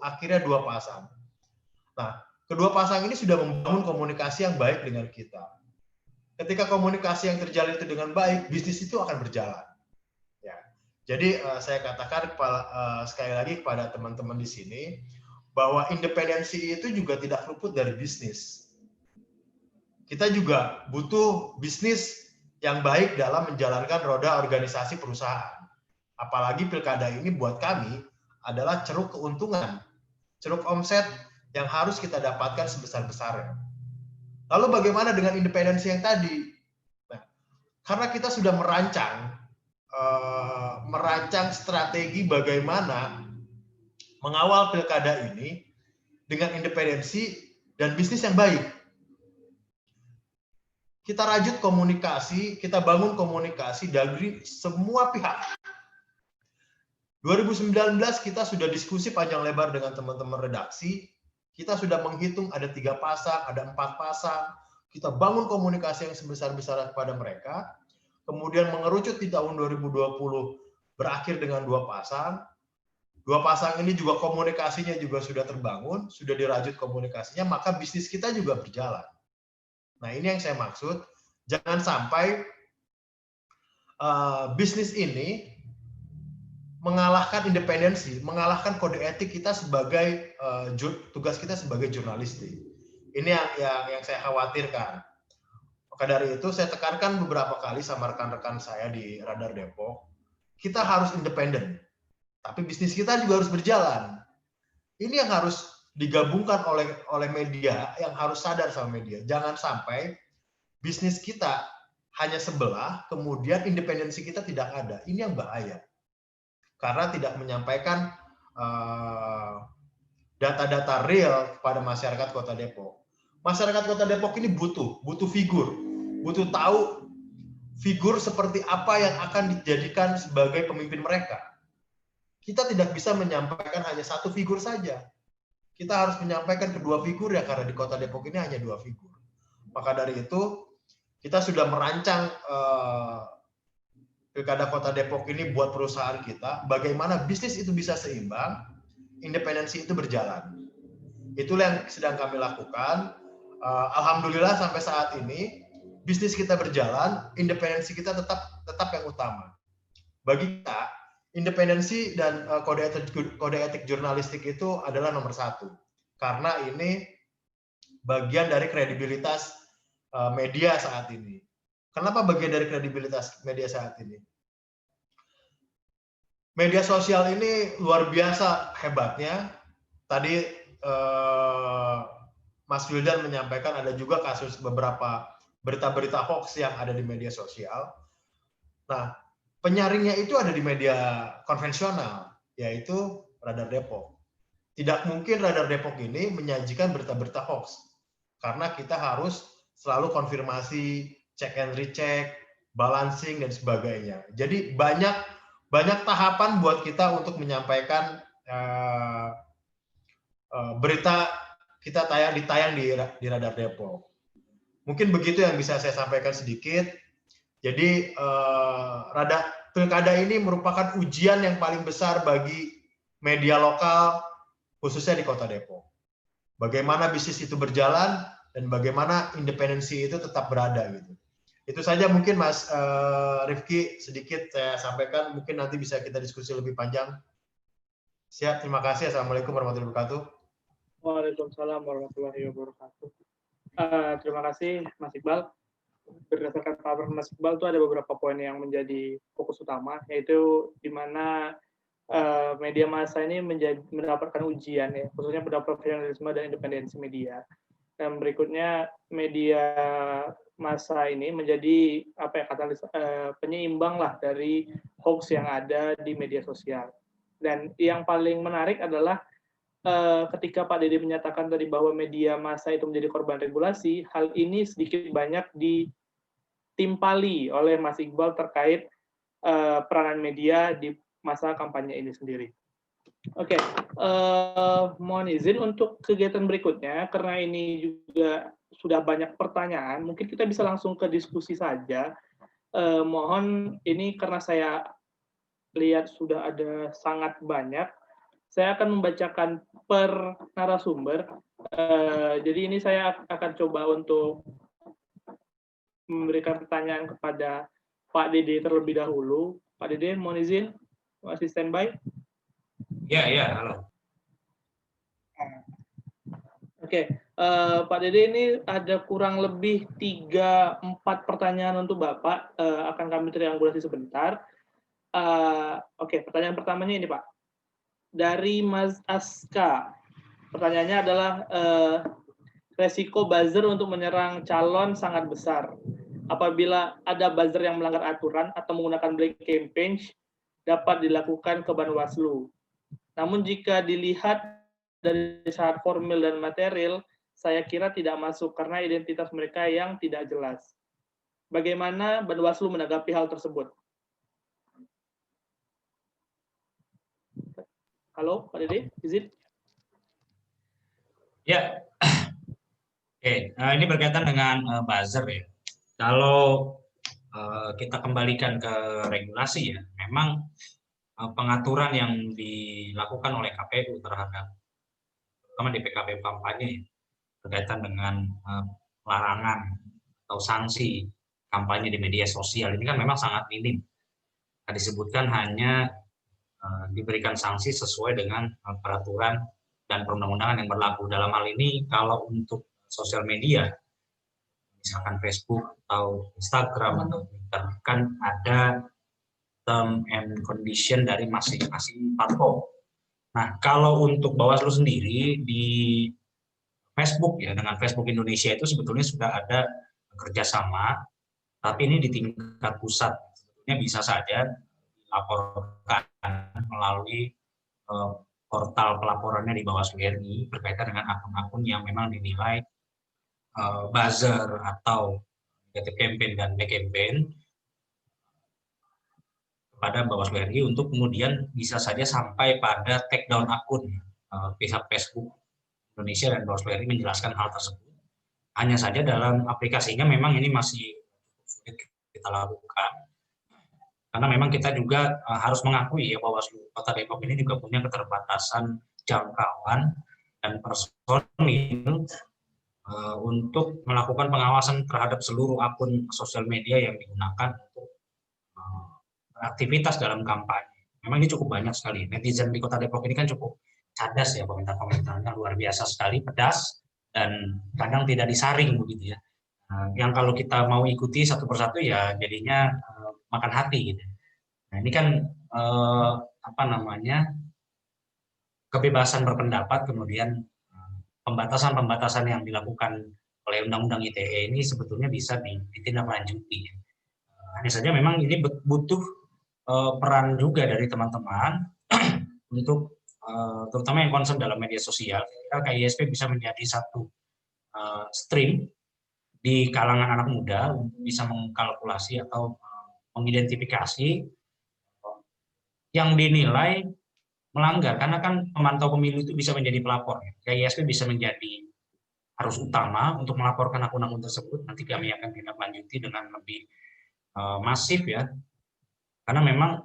akhirnya 2 pasang. Nah, kedua pasang ini sudah membangun komunikasi yang baik dengan kita. Ketika komunikasi yang terjalin itu dengan baik, bisnis itu akan berjalan. Ya. Jadi saya katakan sekali lagi kepada teman-teman di sini, bahwa independensi itu juga tidak luput dari bisnis. Kita juga butuh bisnis yang baik dalam menjalankan roda organisasi perusahaan. Apalagi pilkada ini buat kami adalah ceruk keuntungan, ceruk omset yang harus kita dapatkan sebesar-besarnya. Lalu bagaimana dengan independensi yang tadi? Nah, karena kita sudah merancang strategi bagaimana mengawal pilkada ini dengan independensi dan bisnis yang baik. Kita rajut komunikasi, kita bangun komunikasi dari semua pihak. 2019 kita sudah diskusi panjang lebar dengan teman-teman redaksi. Kita sudah menghitung ada 3 pasang, ada 4 pasang. Kita bangun komunikasi yang sebesar-besarnya kepada mereka. Kemudian mengerucut di tahun 2020 berakhir dengan 2 pasang. 2 pasang ini juga komunikasinya juga sudah terbangun, sudah dirajut komunikasinya, maka bisnis kita juga berjalan. Nah, ini yang saya maksud. Jangan sampai bisnis ini mengalahkan independensi, mengalahkan kode etik kita sebagai tugas kita sebagai jurnalistik. Ini yang saya khawatirkan. Maka dari itu saya tekankan beberapa kali sama rekan-rekan saya di Radar Depok, kita harus independen, tapi bisnis kita juga harus berjalan. Ini yang harus digabungkan oleh media, yang harus sadar sama media. Jangan sampai bisnis kita hanya sebelah, kemudian independensi kita tidak ada. Ini yang bahaya. Karena tidak menyampaikan data-data real kepada masyarakat Kota Depok. Masyarakat Kota Depok ini butuh figur, butuh tahu figur seperti apa yang akan dijadikan sebagai pemimpin mereka. Kita tidak bisa menyampaikan hanya satu figur saja. Kita harus menyampaikan kedua figur ya, karena di Kota Depok ini hanya 2 figur. Maka dari itu kita sudah merancang Pilkada Kota Depok ini buat perusahaan kita, bagaimana bisnis itu bisa seimbang, independensi itu berjalan. Itulah yang sedang kami lakukan. Alhamdulillah sampai saat ini bisnis kita berjalan, independensi kita tetap yang utama. Bagi kita, independensi dan kode etik jurnalistik itu adalah nomor 1. Karena ini bagian dari kredibilitas media saat ini. Kenapa bagian dari kredibilitas media saat ini? Media sosial ini luar biasa hebatnya. Tadi Mas Wildan menyampaikan ada juga kasus beberapa berita-berita hoax yang ada di media sosial. Nah, penyaringnya itu ada di media konvensional, yaitu Radar Depok. Tidak mungkin Radar Depok ini menyajikan berita-berita hoax, karena kita harus selalu konfirmasi, check and recheck, balancing, dan sebagainya. Jadi banyak tahapan buat kita untuk menyampaikan berita kita ditayang di Radar Depok. Mungkin begitu yang bisa saya sampaikan sedikit. Jadi pilkada ini merupakan ujian yang paling besar bagi media lokal, khususnya di Kota Depok. Bagaimana bisnis itu berjalan dan bagaimana independensi itu tetap berada gitu. Itu saja mungkin Mas Rifki sedikit saya sampaikan, mungkin nanti bisa kita diskusi lebih panjang. Siap, terima kasih. Assalamualaikum warahmatullahi wabarakatuh. Waalaikumsalam warahmatullahi wabarakatuh. Terima kasih Mas Iqbal. Berdasarkan paparan Mas Iqbal itu ada beberapa poin yang menjadi fokus utama, yaitu di mana media massa ini mendapatkan ujian ya, khususnya pada profesionalisme dan independensi media. Dan berikutnya media massa ini menjadi penyeimbang lah dari hoax yang ada di media sosial. Dan yang paling menarik adalah ketika Pak Dede menyatakan tadi bahwa media massa itu menjadi korban regulasi, hal ini sedikit banyak ditimpali oleh Mas Iqbal terkait peranan media di masa kampanye ini sendiri. Oke, mohon izin untuk kegiatan berikutnya, karena ini juga sudah banyak pertanyaan, mungkin kita bisa langsung ke diskusi saja. Mohon ini karena saya lihat sudah ada sangat banyak, saya akan membacakan per narasumber. Jadi ini saya akan coba untuk memberikan pertanyaan kepada Pak Dede terlebih dahulu. Pak Dede, mohon izin, masih standby? Ya, halo. Oke, Pak Dede, ini ada kurang lebih 3-4 pertanyaan untuk Bapak, akan kami triangulasi sebentar. Oke, pertanyaan pertamanya ini Pak, dari Mas Aska. Pertanyaannya adalah, resiko buzzer untuk menyerang calon sangat besar. Apabila ada buzzer yang melanggar aturan atau menggunakan black campaign, dapat dilakukan ke Bawaslu. Namun jika dilihat dari syarat formil dan material, saya kira tidak masuk karena identitas mereka yang tidak jelas. Bagaimana Bawaslu menanggapi hal tersebut? Halo, Pak Dede, izin? Ya, oke. Ini berkaitan dengan buzzer ya. Kalau kita kembalikan ke regulasi ya, memang pengaturan yang dilakukan oleh KPU terhadap terutama di PKP kampanye berkaitan dengan larangan atau sanksi kampanye di media sosial ini kan memang sangat minim. Disebutkan hanya diberikan sanksi sesuai dengan peraturan dan perundang-undangan yang berlaku. Dalam hal ini kalau untuk sosial media, misalkan Facebook atau Instagram atau Twitter, kan ada term and condition dari masing-masing platform. Nah, kalau untuk Bawaslu sendiri di Facebook ya, dengan Facebook Indonesia itu sebetulnya sudah ada kerjasama, tapi ini di tingkat pusat. Sebetulnya bisa saja dilaporkan melalui portal pelaporannya di Bawaslu RI berkaitan dengan akun-akun yang memang dinilai buzzer atau negatif campaign dan black campaign kepada Bawaslu RI untuk kemudian bisa saja sampai pada take down akun pihak Facebook Indonesia dan Bawaslu RI menjelaskan hal tersebut. Hanya saja dalam aplikasinya memang ini masih sulit kita lakukan. Karena memang kita juga harus mengakui ya Bawaslu Kota Depok ini juga punya keterbatasan jangkauan dan personil untuk melakukan pengawasan terhadap seluruh akun sosial media yang digunakan untuk aktivitas dalam kampanye. Memang ini cukup banyak sekali. Netizen di Kota Depok ini kan cukup cerdas ya, komentar-komentarnya luar biasa sekali, pedas, dan kadang tidak disaring begitu ya. Yang kalau kita mau ikuti satu persatu ya jadinya makan hati gitu. Nah ini kan kebebasan berpendapat, kemudian pembatasan-pembatasan yang dilakukan oleh Undang-Undang ITE ini sebetulnya bisa ditindaklanjuti. Hanya saja memang ini butuh peran juga dari teman-teman untuk terutama yang concern dalam media sosial. KISP bisa menjadi satu stream di kalangan anak muda untuk bisa mengkalkulasi atau mengidentifikasi yang dinilai melanggar, karena kan pemantau pemilu itu bisa menjadi pelapor. KISP bisa menjadi harus utama untuk melaporkan akun-akun tersebut. Nanti kami akan tindak lanjuti dengan lebih masif ya. Karena memang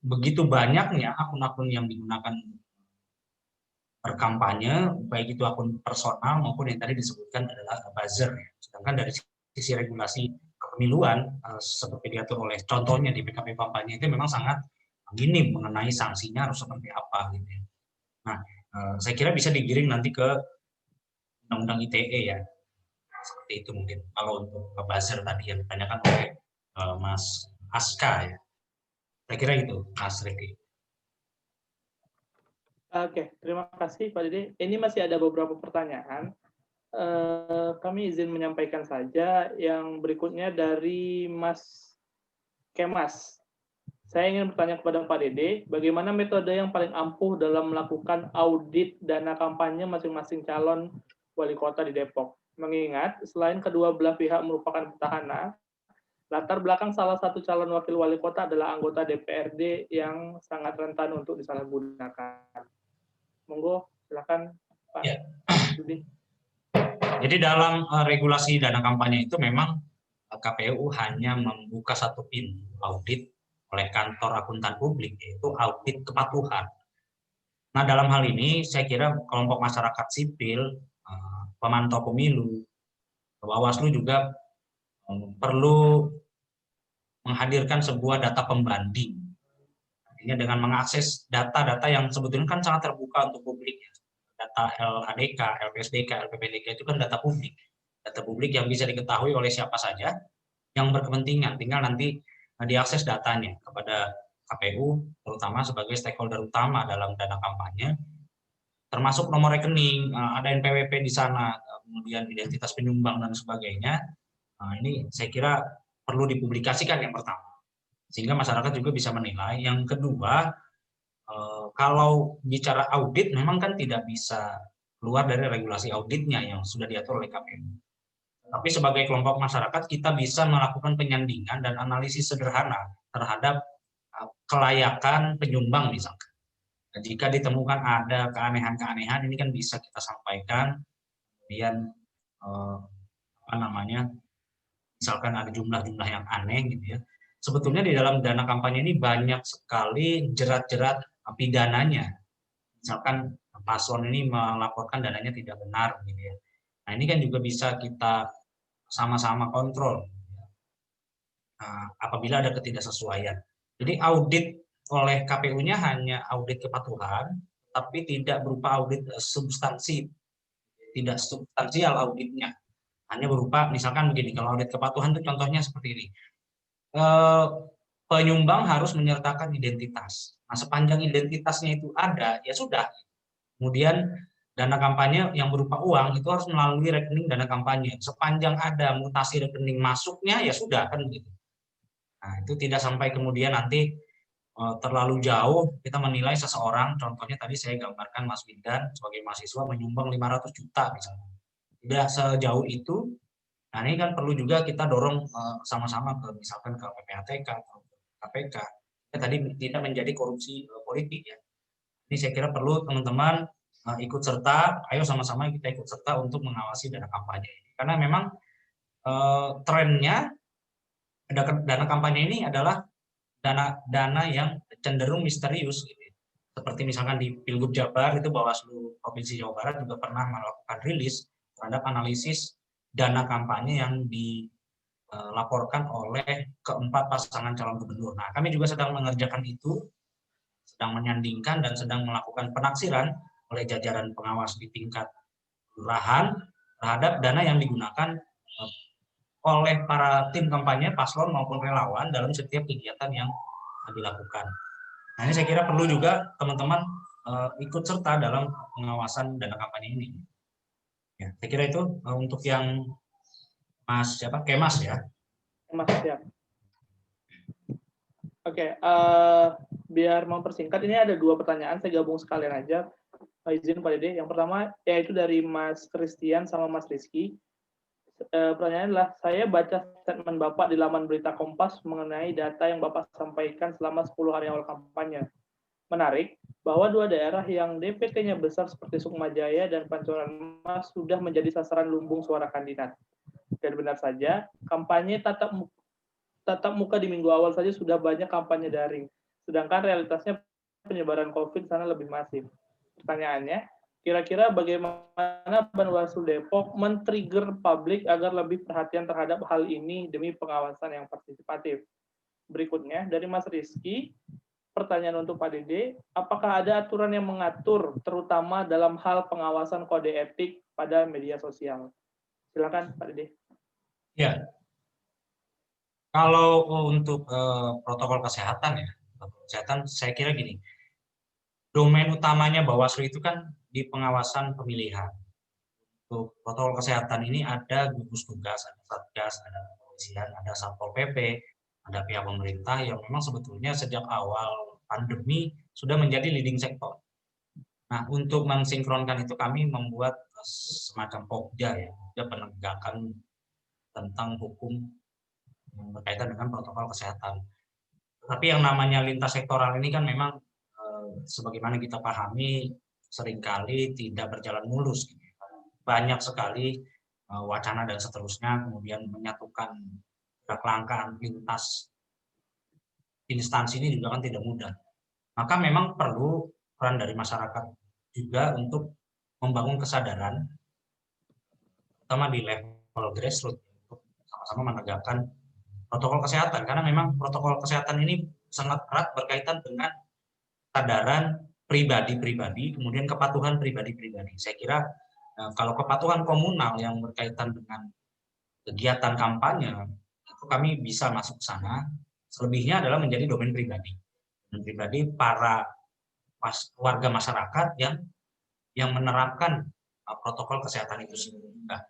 begitu banyaknya akun-akun yang digunakan berkampanye, baik itu akun personal maupun yang tadi disebutkan adalah buzzer. Sedangkan dari sisi regulasi kepemiluan seperti diatur oleh contohnya di PKP kampanye itu memang sangat minim mengenai sanksinya harus seperti apa gitu ya. Nah, saya kira bisa digiring nanti ke Undang-Undang ITE ya. Seperti itu mungkin kalau untuk buzzer tadi yang ditanyakan oleh Mas Aska ya. Saya kira itu, Mas Riki. Oke, terima kasih Pak Dede. Ini masih ada beberapa pertanyaan. Kami izin menyampaikan saja. Yang berikutnya dari Mas Kemas. Saya ingin bertanya kepada Pak Dede, bagaimana metode yang paling ampuh dalam melakukan audit dana kampanye masing-masing calon wali kota di Depok? Mengingat, selain kedua belah pihak merupakan petahana, latar belakang salah satu calon wakil wali kota adalah anggota DPRD yang sangat rentan untuk disalahgunakan. Monggo, silakan Pak Budi. Jadi dalam regulasi dana kampanye itu memang KPU hanya membuka satu pintu audit oleh kantor akuntan publik, yaitu audit kepatuhan. Nah, dalam hal ini saya kira kelompok masyarakat sipil, pemantau pemilu, Bawaslu juga perlu menghadirkan sebuah data pembanding. Artinya dengan mengakses data-data yang sebetulnya kan sangat terbuka untuk publik. Data LADK, LPSDK, LPPDK itu kan data publik. Data publik yang bisa diketahui oleh siapa saja yang berkepentingan. Tinggal nanti diakses datanya kepada KPU, terutama sebagai stakeholder utama dalam dana kampanye, termasuk nomor rekening, ada NPWP di sana, kemudian identitas penyumbang dan sebagainya. Nah, ini saya kira perlu dipublikasikan yang pertama, sehingga masyarakat juga bisa menilai. Yang kedua, kalau bicara audit, memang kan tidak bisa keluar dari regulasi auditnya yang sudah diatur oleh KPU. Tapi sebagai kelompok masyarakat, kita bisa melakukan penyandingan dan analisis sederhana terhadap kelayakan penyumbang misalkan. Jika ditemukan ada keanehan-keanehan, ini kan bisa kita sampaikan. Kemudian misalkan ada jumlah-jumlah yang aneh gitu ya. Sebetulnya di dalam dana kampanye ini banyak sekali jerat-jerat pidananya. Misalkan paslon ini melaporkan dananya tidak benar gitu ya. Nah, ini kan juga bisa kita sama-sama kontrol apabila ada ketidaksesuaian. Jadi audit oleh KPU-nya hanya audit kepatuhan, tapi tidak berupa audit substansi, tidak substansial auditnya. Hanya berupa misalkan begini, kalau audit kepatuhan itu contohnya seperti ini. Penyumbang harus menyertakan identitas. Nah, sepanjang identitasnya itu ada, ya sudah. Kemudian dana kampanye yang berupa uang itu harus melalui rekening dana kampanye. Sepanjang ada mutasi rekening masuknya, ya sudah kan begitu. Nah, itu tidak sampai kemudian nanti terlalu jauh kita menilai seseorang. Contohnya tadi saya gambarkan Mas Windan sebagai mahasiswa menyumbang 500 juta misalnya. Tidak sejauh itu. Nah, ini kan perlu juga kita dorong sama-sama ke misalkan ke PPATK atau KPK. Ya, tadi tidak menjadi korupsi politik ya. Ini saya kira perlu teman-teman ikut serta, ayo sama-sama kita ikut serta untuk mengawasi dana kampanye ini. Karena memang trennya dana kampanye ini adalah dana yang cenderung misterius gitu. Seperti misalkan di Pilgub Jabar itu Bawaslu Provinsi Jawa Barat juga pernah melakukan rilis terhadap analisis dana kampanye yang dilaporkan oleh keempat pasangan calon gubernur. Nah, kami juga sedang mengerjakan itu, sedang menyandingkan dan sedang melakukan penaksiran oleh jajaran pengawas di tingkat kelurahan terhadap dana yang digunakan oleh para tim kampanye, paslon maupun relawan dalam setiap kegiatan yang dilakukan. Nah, ini saya kira perlu juga teman-teman ikut serta dalam pengawasan dana kampanye ini. Ya, saya kira itu untuk yang Mas Kemas ya. Mas siap. Oke, biar mempersingkat, ini ada 2 pertanyaan, saya gabung sekalian aja. Izin Pak Dede. Yang pertama yaitu dari Mas Christian sama Mas Rizky. Pertanyaannya adalah, saya baca statement Bapak di laman berita Kompas mengenai data yang Bapak sampaikan selama 10 hari awal kampanye. Menarik bahwa 2 daerah yang DPT-nya besar seperti Sukmajaya dan Pancoran Mas sudah menjadi sasaran lumbung suara kandidat. Dan benar saja, kampanye tatap muka tatap muka di minggu awal saja sudah banyak kampanye daring. Sedangkan realitasnya penyebaran COVID sana lebih masif. Pertanyaannya, kira-kira bagaimana Bawaslu Depok men-trigger publik agar lebih perhatian terhadap hal ini demi pengawasan yang partisipatif? Berikutnya, dari Mas Rizky, pertanyaan untuk Pak Dede, apakah ada aturan yang mengatur, terutama dalam hal pengawasan kode etik pada media sosial? Silakan, Pak Dede. Ya, kalau untuk protokol kesehatan ya, kesehatan saya kira gini, domain utamanya Bawaslu itu kan di pengawasan pemilihan. Untuk protokol kesehatan ini ada gugus tugas, ada satgas, ada kepolisian, ada satpol pp, ada pihak pemerintah yang memang sebetulnya sejak awal pandemi sudah menjadi leading sector. Nah, untuk mensinkronkan itu kami membuat semacam pokja ya, penegakan tentang hukum yang berkaitan dengan protokol kesehatan. Tapi yang namanya lintas sektoral ini kan memang sebagaimana kita pahami seringkali tidak berjalan mulus. Banyak sekali wacana dan seterusnya, kemudian menyatukan langkah lintas instansi ini juga kan tidak mudah. Maka memang perlu peran dari masyarakat juga untuk membangun kesadaran, terutama di level grassroots, untuk sama-sama menegakkan protokol kesehatan. Karena memang protokol kesehatan ini sangat erat berkaitan dengan kesadaran pribadi-pribadi, kemudian kepatuhan pribadi-pribadi. Saya kira kalau kepatuhan komunal yang berkaitan dengan kegiatan kampanye, itu kami bisa masuk ke sana. Selebihnya adalah menjadi domain pribadi. Domain pribadi para warga masyarakat yang menerapkan protokol kesehatan itu sendiri. Nah,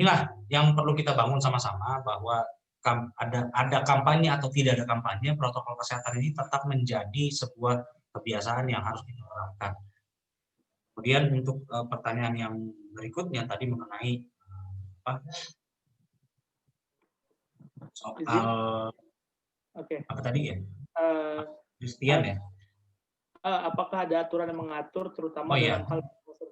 inilah yang perlu kita bangun sama-sama, bahwa ada kampanye atau tidak ada kampanye, protokol kesehatan ini tetap menjadi sebuah kebiasaan yang harus kita terapkan. Kemudian untuk pertanyaan yang berikutnya tadi mengenai soal apa tadi ya? Christian ya? Apakah ada aturan yang mengatur terutama dalam hal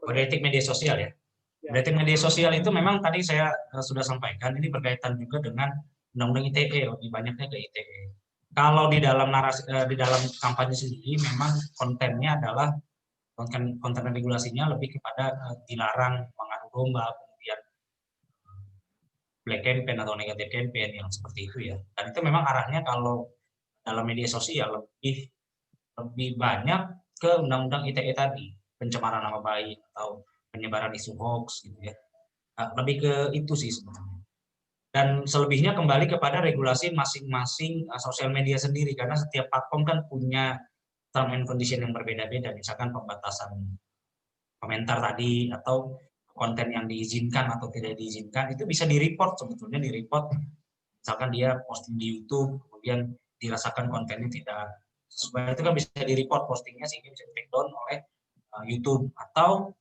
kode etik media sosial ya? Kode etik media sosial itu memang tadi saya sudah sampaikan, ini berkaitan juga dengan Undang-Undang ITE, lebih banyaknya ke ITE. Kalau di dalam narasi, di dalam kampanye sendiri memang kontennya adalah konten regulasinya lebih kepada dilarang mengadu domba, kemudian black campaign atau negative campaign yang seperti itu ya. Dan itu memang arahnya kalau dalam media sosial lebih banyak ke Undang-Undang ITE tadi, pencemaran nama baik atau penyebaran isu hoax gitu ya. Lebih ke itu sih sebenarnya. Dan selebihnya kembali kepada regulasi masing-masing sosial media sendiri, karena setiap platform kan punya term and condition yang berbeda-beda, misalkan pembatasan komentar tadi atau konten yang diizinkan atau tidak diizinkan itu bisa di-report, sebetulnya di-report. Misalkan dia posting di YouTube kemudian dirasakan kontennya tidak sesuai, itu kan bisa di-report postingnya sehingga bisa di-take down oleh YouTube, atau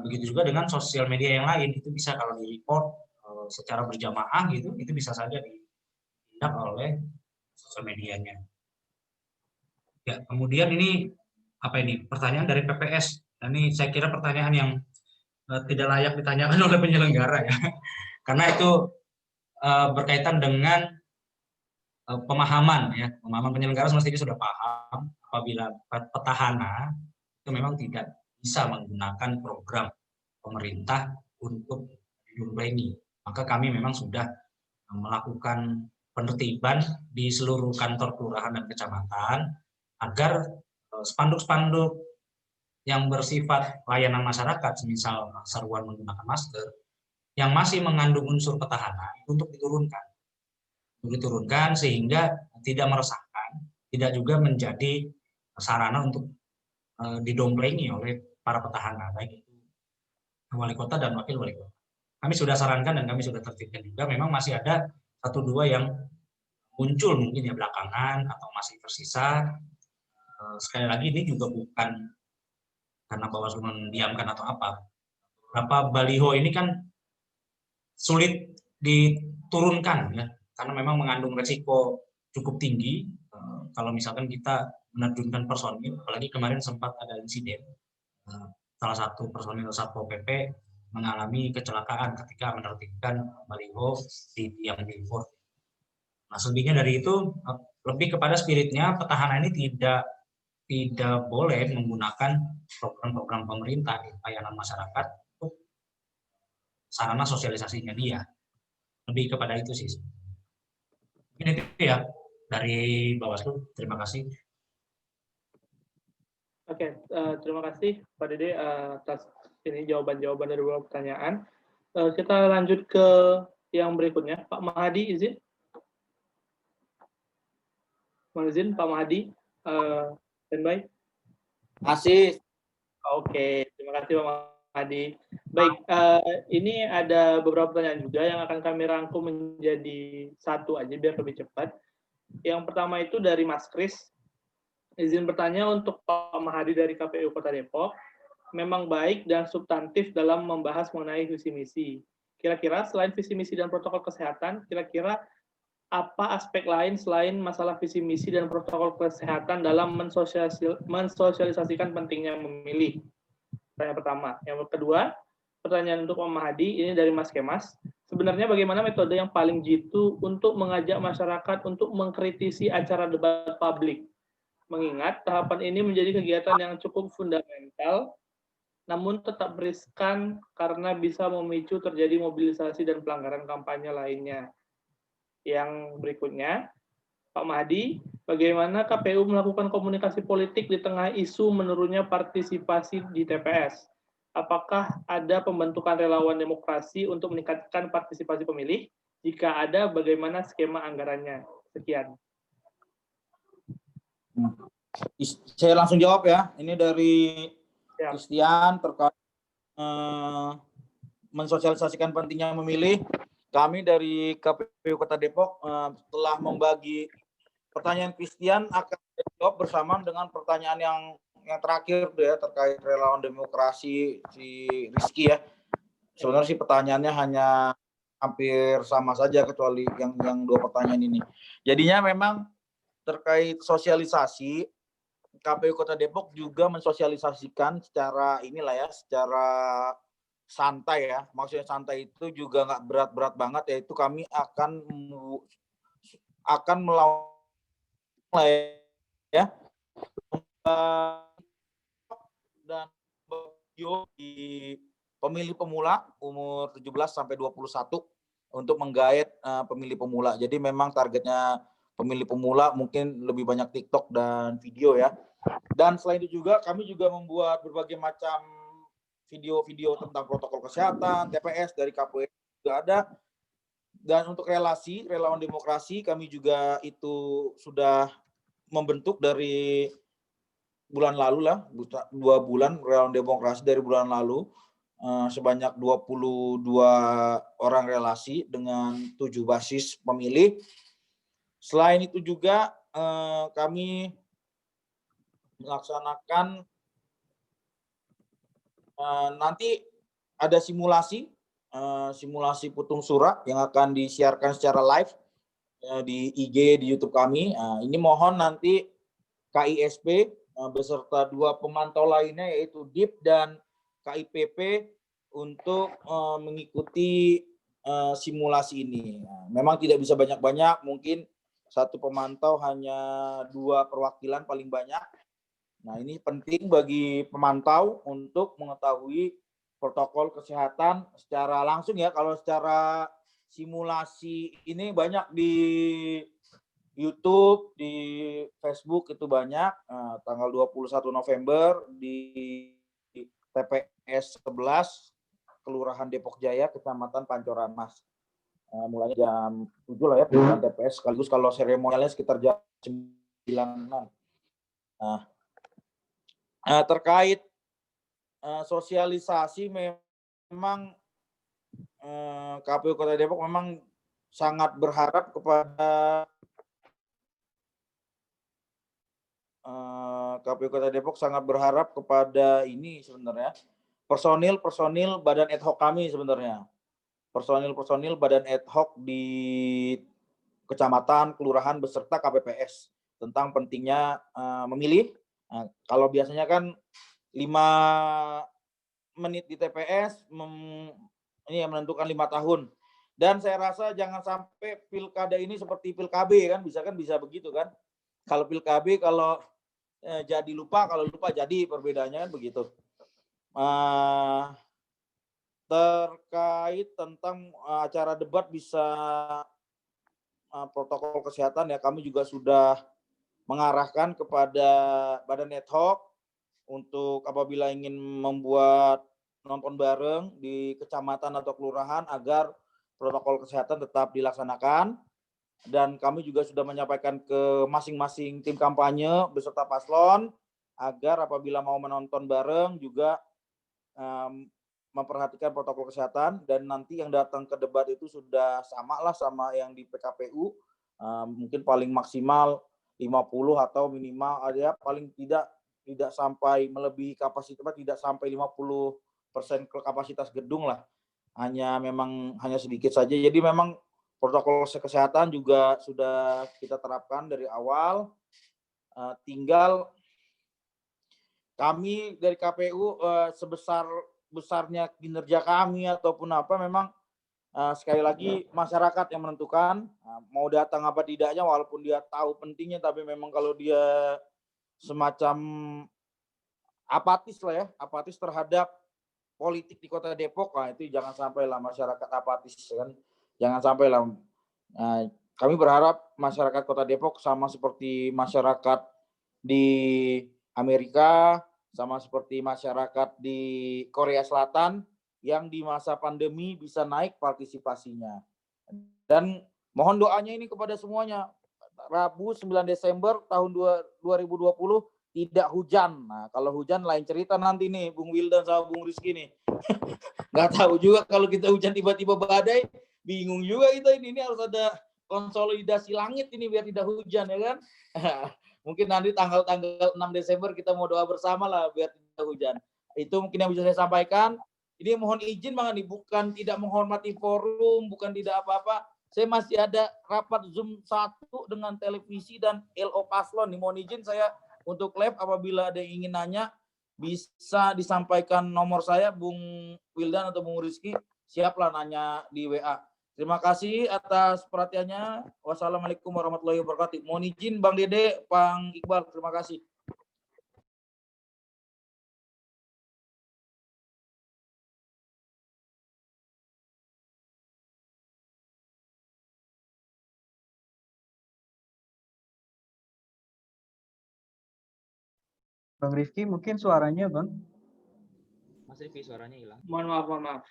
begitu juga dengan sosial media yang lain, itu bisa kalau di-report secara berjamaah gitu, itu bisa saja ditindak oleh sosial medianya. Ya, kemudian ini apa ini? Pertanyaan dari PPS. Ini saya kira pertanyaan yang tidak layak ditanyakan oleh penyelenggara ya. Karena itu berkaitan dengan pemahaman ya. Pemahaman penyelenggara semestinya sudah paham apabila petahana itu memang tidak bisa menggunakan program pemerintah untuk didompleni. Maka kami memang sudah melakukan penertiban di seluruh kantor kelurahan dan kecamatan agar spanduk-spanduk yang bersifat layanan masyarakat, semisal seruan menggunakan masker, yang masih mengandung unsur petahana untuk diturunkan sehingga tidak meresahkan, tidak juga menjadi sarana untuk didomplengi oleh para petahana, baik itu wali kota dan wakil wali kota. Kami sudah sarankan dan kami sudah tertibkan juga, memang masih ada 1-2 yang muncul mungkin ya belakangan atau masih tersisa. Sekali lagi ini juga bukan karena Bawaslu mendiamkan atau apa. Beberapa baliho ini kan sulit diturunkan ya, karena memang mengandung resiko cukup tinggi. Kalau misalkan kita menerjunkan personil, apalagi kemarin sempat ada insiden, salah satu personil Satpol PP mengalami kecelakaan ketika menertibkan baliho di tiang billboard. Nah, selebihnya dari itu lebih kepada spiritnya petahana ini tidak boleh menggunakan program-program pemerintah di pelayanan masyarakat untuk sarana sosialisasinya dia. Lebih kepada itu sih. Mungkin itu ya dari Bawaslu. Terima kasih. Oke, terima kasih Pak Dede atas ini jawaban-jawaban dari beberapa pertanyaan. Kita lanjut ke yang berikutnya. Pak Mahadi, izin. Mohon izin, Pak Mahadi. Standby. Masih. Oke, terima kasih Pak Mahadi. Baik, ini ada beberapa pertanyaan juga yang akan kami rangkum menjadi satu aja biar lebih cepat. Yang pertama itu dari Mas Kris. Izin bertanya untuk Pak Mahadi dari KPU Kota Depok. Memang baik dan substantif dalam membahas mengenai visi misi. Kira-kira selain visi misi dan protokol kesehatan, kira-kira apa aspek lain selain masalah visi misi dan protokol kesehatan dalam mensosialisasikan pentingnya memilih? Pertanyaan pertama. Yang kedua, pertanyaan untuk Pak Mahadi, ini dari Mas Kemas. Sebenarnya bagaimana metode yang paling jitu untuk mengajak masyarakat untuk mengkritisi acara debat publik? Mengingat tahapan ini menjadi kegiatan yang cukup fundamental, namun tetap riskan karena bisa memicu terjadi mobilisasi dan pelanggaran kampanye lainnya. Yang berikutnya, Pak Mahdi, bagaimana KPU melakukan komunikasi politik di tengah isu menurunnya partisipasi di TPS? Apakah ada pembentukan relawan demokrasi untuk meningkatkan partisipasi pemilih? Jika ada, bagaimana skema anggarannya? Sekian. Saya langsung jawab ya. Ini dari Christian terkait mensosialisasikan pentingnya memilih. Kami dari KPU Kota Depok telah membagi pertanyaan Christian akan dijawab bersamaan dengan pertanyaan yang terakhir ya terkait relawan demokrasi si Rizky ya. Sebenarnya sih pertanyaannya hanya hampir sama saja kecuali yang dua pertanyaan ini. Jadinya memang terkait sosialisasi, KPU Kota Depok juga mensosialisasikan secara secara santai ya. Maksudnya santai itu juga nggak berat-berat banget, yaitu kami akan melakukan ya dan video di pemilih pemula umur 17 sampai 21 untuk menggait pemilih pemula. Jadi memang targetnya pemilih pemula mungkin lebih banyak TikTok dan video ya. Dan selain itu juga kami juga membuat berbagai macam video-video tentang protokol kesehatan, TPS dari KPU juga ada. Dan untuk relawan demokrasi kami juga itu sudah membentuk dari bulan lalu lah, 2 bulan relawan demokrasi dari bulan lalu. Sebanyak 22 orang relasi dengan 7 basis pemilih. Selain itu juga kami melaksanakan nanti ada simulasi putung suara yang akan disiarkan secara live di IG, di YouTube kami. Ini mohon nanti KISP beserta 2 pemantau lainnya yaitu DIP dan KIPP untuk mengikuti simulasi ini. Memang tidak bisa banyak-banyak, mungkin 1 pemantau hanya 2 perwakilan paling banyak. Nah, ini penting bagi pemantau untuk mengetahui protokol kesehatan secara langsung ya. Kalau secara simulasi ini banyak di YouTube, di Facebook itu banyak. Tanggal 21 November di TPS 11 Kelurahan Depok Jaya, Kecamatan Pancoran Mas. Mulai jam 7 lah ya pembukaan TPS, sekaligus kalau seremonialnya sekitar jam 9-an. Terkait sosialisasi memang KPU Kota Depok memang sangat berharap kepada ini sebenarnya personil badan ad hoc kami sebenarnya. Personil badan ad hoc di kecamatan, kelurahan beserta KPPS tentang pentingnya memilih. Nah, kalau biasanya kan 5 menit di TPS ini yang menentukan 5 tahun. Dan saya rasa jangan sampai pilkada ini seperti pilkab kan bisa begitu kan. Kalau pilkab kalau jadi lupa, kalau lupa jadi, perbedaannya kan begitu. Terkait tentang acara debat bisa protokol kesehatan ya, kami juga sudah mengarahkan kepada Badan Ad Hoc untuk apabila ingin membuat nonton bareng di kecamatan atau kelurahan agar protokol kesehatan tetap dilaksanakan. Dan kami juga sudah menyampaikan ke masing-masing tim kampanye beserta paslon agar apabila mau menonton bareng juga memperhatikan protokol kesehatan, dan nanti yang datang ke debat itu sudah sama lah sama yang di PKPU, mungkin paling maksimal 50 atau minimal ada paling tidak sampai melebihi kapasitas, tidak sampai 50% kapasitas gedung lah. Hanya sedikit saja. Jadi memang protokol kesehatan juga sudah kita terapkan dari awal. Tinggal kami dari KPU sebesarnya kinerja kami ataupun apa, memang sekali lagi masyarakat yang menentukan mau datang apa tidaknya, walaupun dia tahu pentingnya, tapi memang kalau dia semacam apatis lah ya, apatis terhadap politik di Kota Depok, itu jangan sampai lah masyarakat apatis kan, jangan sampai lah. Kami berharap masyarakat Kota Depok sama seperti masyarakat di Amerika, sama seperti masyarakat di Korea Selatan yang di masa pandemi bisa naik partisipasinya. Dan mohon doanya ini kepada semuanya. Rabu 9 Desember tahun 2020 tidak hujan. Nah, kalau hujan lain cerita nanti nih, Bung Wildan sama Bung Rizky nih. Nggak tahu juga kalau kita hujan tiba-tiba badai, bingung juga kita ini harus ada konsolidasi langit ini biar tidak hujan ya kan. Mungkin nanti tanggal 6 Desember kita mau doa bersama lah biar tidak hujan. Itu mungkin yang bisa saya sampaikan. Ini mohon izin Bang Andi, bukan tidak menghormati forum, bukan tidak apa-apa. Saya masih ada rapat Zoom 1 dengan televisi dan LO Paslon. Mohon izin saya untuk live, apabila ada yang ingin nanya bisa disampaikan nomor saya, Bung Wildan atau Bung Rizky, siaplah nanya di WA. Terima kasih atas perhatiannya. Wassalamualaikum warahmatullahi wabarakatuh. Mohon izin Bang Dede, Bang Iqbal, terima kasih. Bang Rifki, mungkin suaranya Bang. Mas Rifki suaranya hilang. Mohon maaf.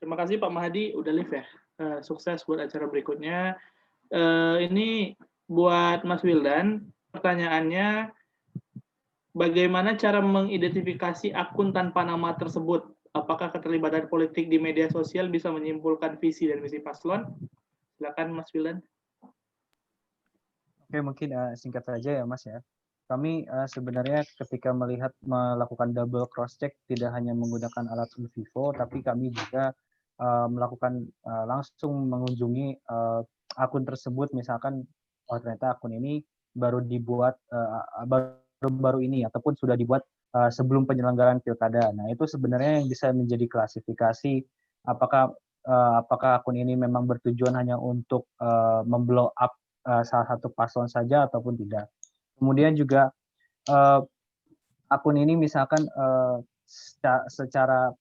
Terima kasih Pak Mahdi udah live ya. Sukses buat acara berikutnya. Ini buat Mas Wildan, pertanyaannya bagaimana cara mengidentifikasi akun tanpa nama tersebut? Apakah keterlibatan politik di media sosial bisa menyimpulkan visi dan misi paslon? Silakan Mas Wildan. Oke, mungkin singkat saja ya Mas ya. Kami sebenarnya ketika melakukan double cross check tidak hanya menggunakan alat Vivo, tapi kami juga melakukan langsung mengunjungi akun tersebut, misalkan oh ternyata akun ini baru dibuat baru ini ataupun sudah dibuat sebelum penyelenggaraan pilkada. Nah, itu sebenarnya yang bisa menjadi klasifikasi apakah akun ini memang bertujuan hanya untuk memblow up salah satu paslon saja ataupun tidak. Kemudian juga akun ini misalkan secara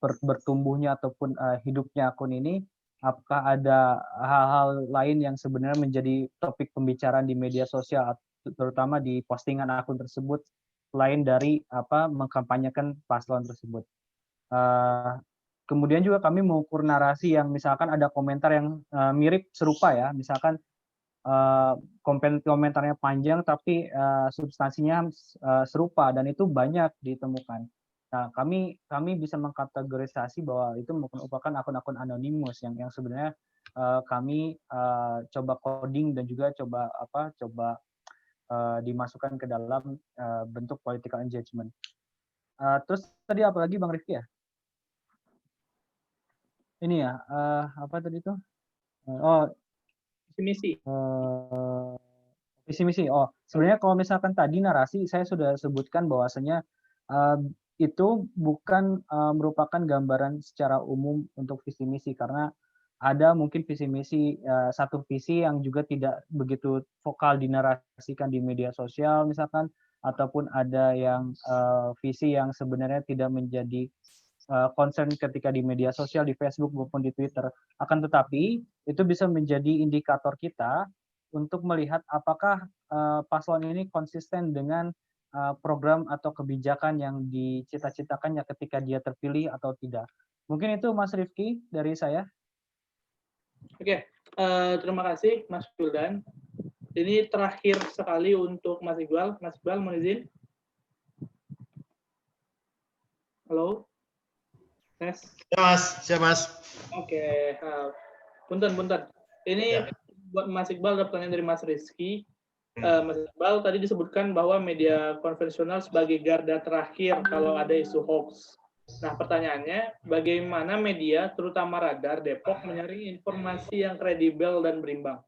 bertumbuhnya ataupun hidupnya akun ini, apakah ada hal-hal lain yang sebenarnya menjadi topik pembicaraan di media sosial, terutama di postingan akun tersebut, selain dari mengkampanyekan paslon tersebut. Kemudian juga kami mengukur narasi yang misalkan ada komentar yang mirip serupa ya, misalkan komentarnya panjang tapi substansinya serupa dan itu banyak ditemukan. Nah, kami bisa mengkategorisasi bahwa itu merupakan akun-akun anonimus yang sebenarnya kami coba coding dan juga coba dimasukkan ke dalam bentuk political engagement. Terus tadi apa lagi Bang Rifki ya? Ini ya, apa tadi itu? Visi misi. Oh, sebenarnya kalau misalkan tadi narasi saya sudah sebutkan bahwasanya itu bukan merupakan gambaran secara umum untuk visi misi, karena ada mungkin visi misi satu visi yang juga tidak begitu vokal dinarasikan di media sosial misalkan, ataupun ada yang visi yang sebenarnya tidak menjadi concern ketika di media sosial, di Facebook maupun di Twitter. Akan tetapi itu bisa menjadi indikator kita untuk melihat apakah paslon ini konsisten dengan program atau kebijakan yang dicita-citakannya ketika dia terpilih atau tidak. Mungkin itu Mas Rifki dari saya. Oke, terima kasih Mas Wildan. Ini terakhir sekali untuk Mas Iqbal. Mas Iqbal, mohon izin. Halo? Tes. Ya Mas, siap Mas. Oke, punten. Ini buat Mas Iqbal ada pertanyaan dari Mas Rizky. Mas Iqbal tadi disebutkan bahwa media konvensional sebagai garda terakhir kalau ada isu hoax. Nah, pertanyaannya, bagaimana media, terutama Radar Depok, menyaring informasi yang kredibel dan berimbang?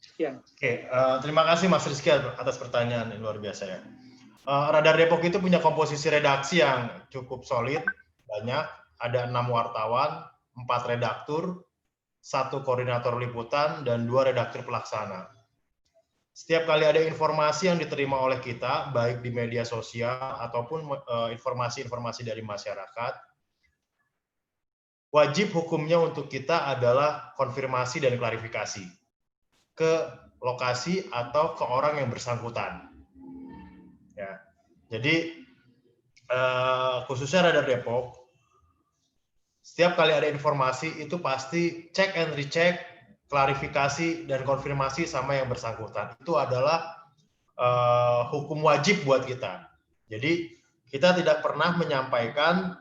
Sekian. Oke, terima kasih Mas Rizky atas pertanyaan yang luar biasa ya. Radar Depok itu punya komposisi redaksi yang cukup solid, banyak. Ada 6 wartawan, 4 redaktur, 1 koordinator liputan, dan 2 redaktur pelaksana. Setiap kali ada informasi yang diterima oleh kita, baik di media sosial ataupun informasi-informasi dari masyarakat, wajib hukumnya untuk kita adalah konfirmasi dan klarifikasi ke lokasi atau ke orang yang bersangkutan. Ya, jadi khususnya Radar Depok, setiap kali ada informasi itu pasti cek and recheck, klarifikasi dan konfirmasi sama yang bersangkutan. Itu adalah hukum wajib buat kita. Jadi kita tidak pernah menyampaikan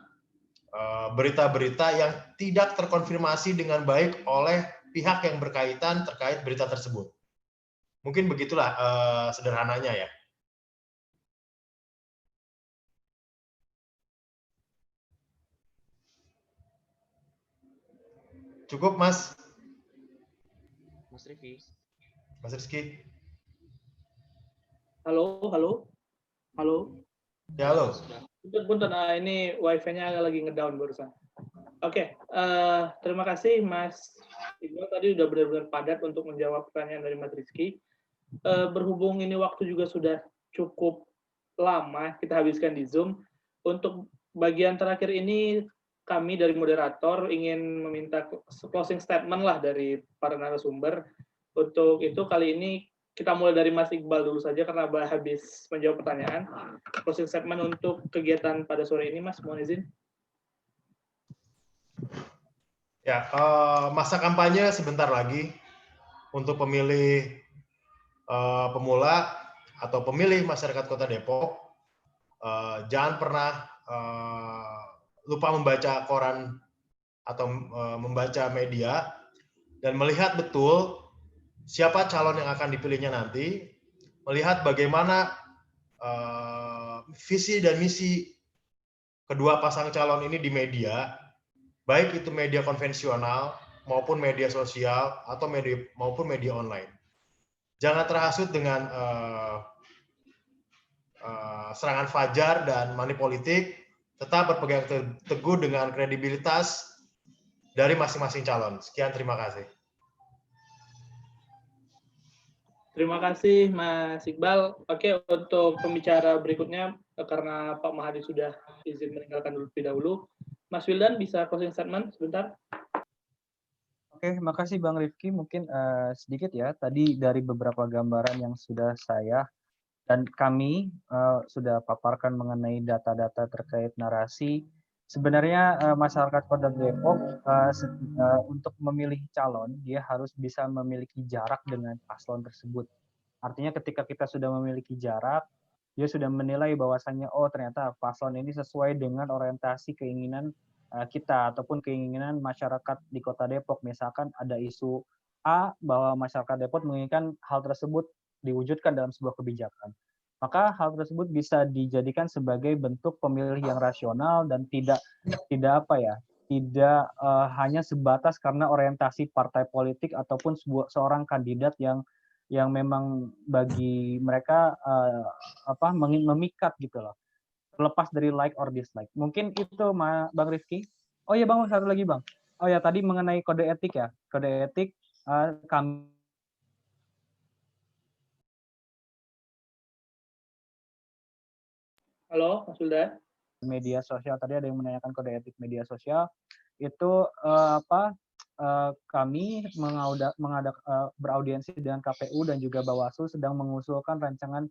berita-berita yang tidak terkonfirmasi dengan baik oleh pihak yang berkaitan terkait berita tersebut. Mungkin begitulah sederhananya ya. Cukup Mas? Mas Rifki. Mas Rizky? Halo? Ya, halo. Punten, ini wifi-nya lagi ngedown barusan. Oke, terima kasih Mas Iqbal tadi udah benar-benar padat untuk menjawab pertanyaan dari Mas Rizky. Berhubung ini waktu juga sudah cukup lama kita habiskan di Zoom, untuk bagian terakhir ini kami dari moderator ingin meminta closing statement lah dari para narasumber. Untuk itu kali ini kita mulai dari Mas Iqbal dulu saja karena habis menjawab pertanyaan. Closing statement untuk kegiatan pada sore ini, Mas, mohon izin. Ya, masa kampanye sebentar lagi untuk pemilih pemula atau pemilih masyarakat Kota Depok. Jangan pernah lupa membaca koran atau membaca media dan melihat betul siapa calon yang akan dipilihnya nanti, melihat bagaimana visi dan misi kedua pasang calon ini di media, baik itu media konvensional maupun media sosial atau maupun media online. Jangan terhasut dengan serangan fajar dan money politik, tetap berpegang teguh dengan kredibilitas dari masing-masing calon. Sekian, terima kasih. Terima kasih Mas Iqbal. Oke, untuk pembicara berikutnya, karena Pak Mahadi sudah izin meninggalkan terlebih dahulu, Mas Wildan bisa closing statement sebentar? Oke, makasih Bang Rifki. Mungkin sedikit ya, tadi dari beberapa gambaran yang sudah saya dan kami sudah paparkan mengenai data-data terkait narasi. Sebenarnya masyarakat Kota Depok untuk memilih calon, dia harus bisa memiliki jarak dengan paslon tersebut. Artinya ketika kita sudah memiliki jarak, dia sudah menilai bahwasannya, oh ternyata paslon ini sesuai dengan orientasi keinginan kita ataupun keinginan masyarakat di Kota Depok. Misalkan ada isu A bahwa masyarakat Depok menginginkan hal tersebut diwujudkan dalam sebuah kebijakan, maka hal tersebut bisa dijadikan sebagai bentuk pemilih yang rasional dan tidak hanya sebatas karena orientasi partai politik ataupun seorang kandidat yang memang bagi mereka memikat gitu loh, terlepas dari like or dislike. Mungkin itu Bang Rifki. Oh iya Bang, satu lagi Bang. Oh ya, tadi mengenai kode etik ya. Kode etik kami Halo, Mas Wildan. media sosial, tadi ada yang menanyakan kode etik media sosial itu kami beraudiensi dengan KPU dan juga Bawaslu sedang mengusulkan rancangan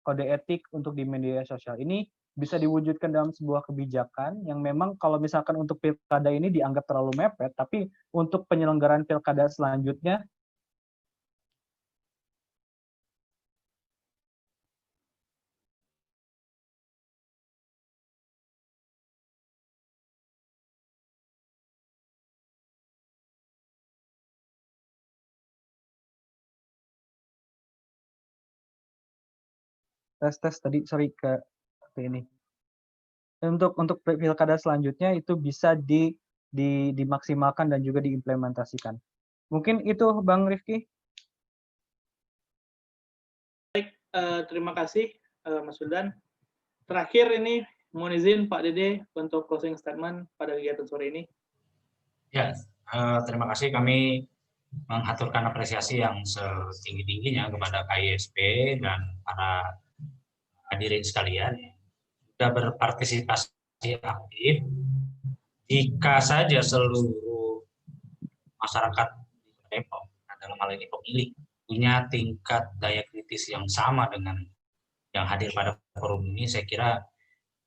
kode etik untuk di media sosial. Ini bisa diwujudkan dalam sebuah kebijakan yang memang kalau misalkan untuk pilkada ini dianggap terlalu mepet, tapi untuk penyelenggaraan pilkada selanjutnya tes tadi sorry ke ini. Untuk pilkada selanjutnya itu bisa dimaksimalkan dan juga diimplementasikan. Mungkin itu Bang Rifki. Terima kasih Mas Wildan. Terakhir ini mohon izin Pak Dede untuk closing statement pada kegiatan sore ini. Ya, terima kasih. Kami mengaturkan apresiasi yang setinggi-tingginya kepada KISP dan para hadirin sekalian sudah berpartisipasi aktif. Jika saja seluruh masyarakat di Depok, dalam hal ini pemilih, punya tingkat daya kritis yang sama dengan yang hadir pada forum ini, saya kira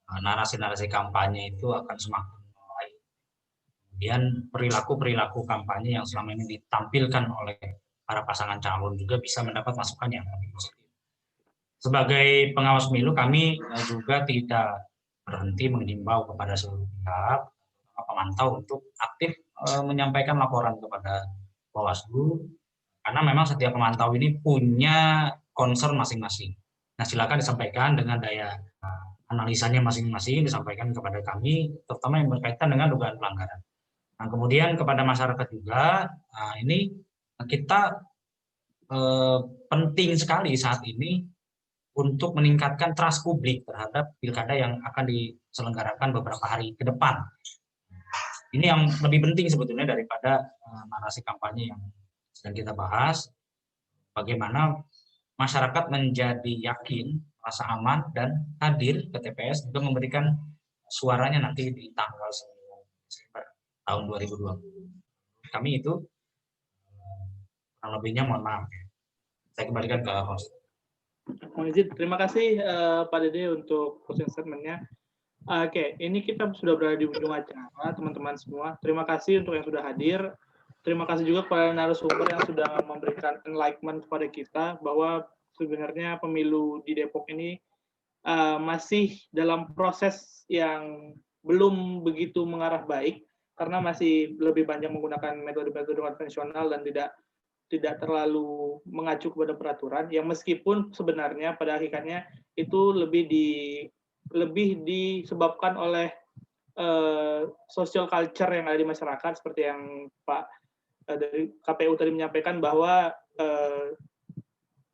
narasi-narasi kampanye itu akan semakin mulai. Kemudian perilaku-perilaku kampanye yang selama ini ditampilkan oleh para pasangan calon juga bisa mendapat masukan yang lebih positif. Sebagai pengawas pemilu, kami juga tidak berhenti mengimbau kepada seluruh pihak, pemantau untuk aktif menyampaikan laporan kepada Bawaslu, karena memang setiap pemantau ini punya concern masing-masing. Nah, silakan disampaikan dengan daya analisanya masing-masing, disampaikan kepada kami, terutama yang berkaitan dengan dugaan pelanggaran. Nah, kemudian kepada masyarakat juga, ini kita penting sekali saat ini untuk meningkatkan trust publik terhadap pilkada yang akan diselenggarakan beberapa hari ke depan. Ini yang lebih penting sebetulnya daripada narasi kampanye yang sedang kita bahas. Bagaimana masyarakat menjadi yakin, rasa aman, dan hadir ke TPS juga memberikan suaranya nanti di tanggal 9 Desember tahun 2020. Kami itu kurang lebihnya mohon maaf. Saya kembalikan ke host. Mohon izin, terima kasih Pak Dede untuk closing statement-nya. Oke, ini kita sudah berada di ujung acara, teman-teman semua. Terima kasih untuk yang sudah hadir. Terima kasih juga kepada narasumber yang sudah memberikan enlightenment kepada kita bahwa sebenarnya pemilu di Depok ini masih dalam proses yang belum begitu mengarah baik, karena masih lebih banyak menggunakan metode-metode konvensional dan tidak terlalu mengacu kepada peraturan, yang meskipun sebenarnya pada hakikatnya itu lebih disebabkan oleh social culture yang ada di masyarakat, seperti yang Pak dari KPU tadi menyampaikan bahwa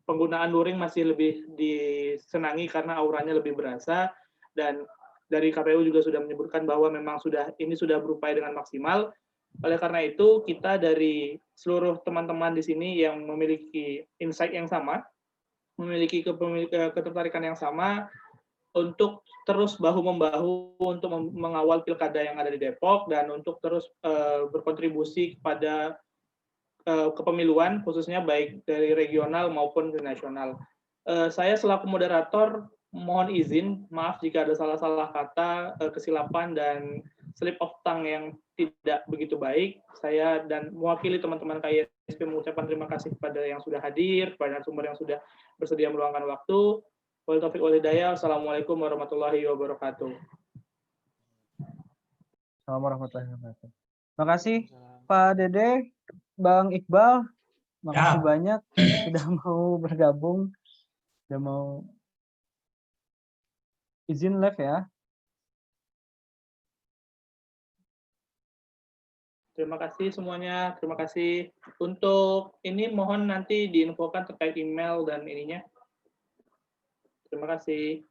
penggunaan luring masih lebih disenangi karena auranya lebih berasa, dan dari KPU juga sudah menyebutkan bahwa memang ini sudah berupaya dengan maksimal. Oleh karena itu, kita dari seluruh teman-teman di sini yang memiliki insight yang sama, memiliki ketertarikan yang sama, untuk terus bahu-membahu untuk mengawal pilkada yang ada di Depok, dan untuk terus berkontribusi kepada kepemiluan, khususnya baik dari regional maupun nasional. Saya selaku moderator mohon izin, maaf jika ada salah-salah kata, kesilapan, dan slip of tongue yang tidak begitu baik. Saya dan mewakili teman-teman KISP mengucapkan terima kasih kepada yang sudah hadir, kepada sumber yang sudah bersedia meluangkan waktu. Wabillahi taufiq wal hidayah. Assalamualaikum warahmatullahi wabarakatuh. Assalamualaikum warahmatullahi wabarakatuh. Terima kasih Pak Dede, Bang Iqbal, makasih banyak sudah mau bergabung, sudah mau izin live ya. Terima kasih semuanya, terima kasih. Untuk ini mohon nanti diinfokan terkait email dan ininya. Terima kasih.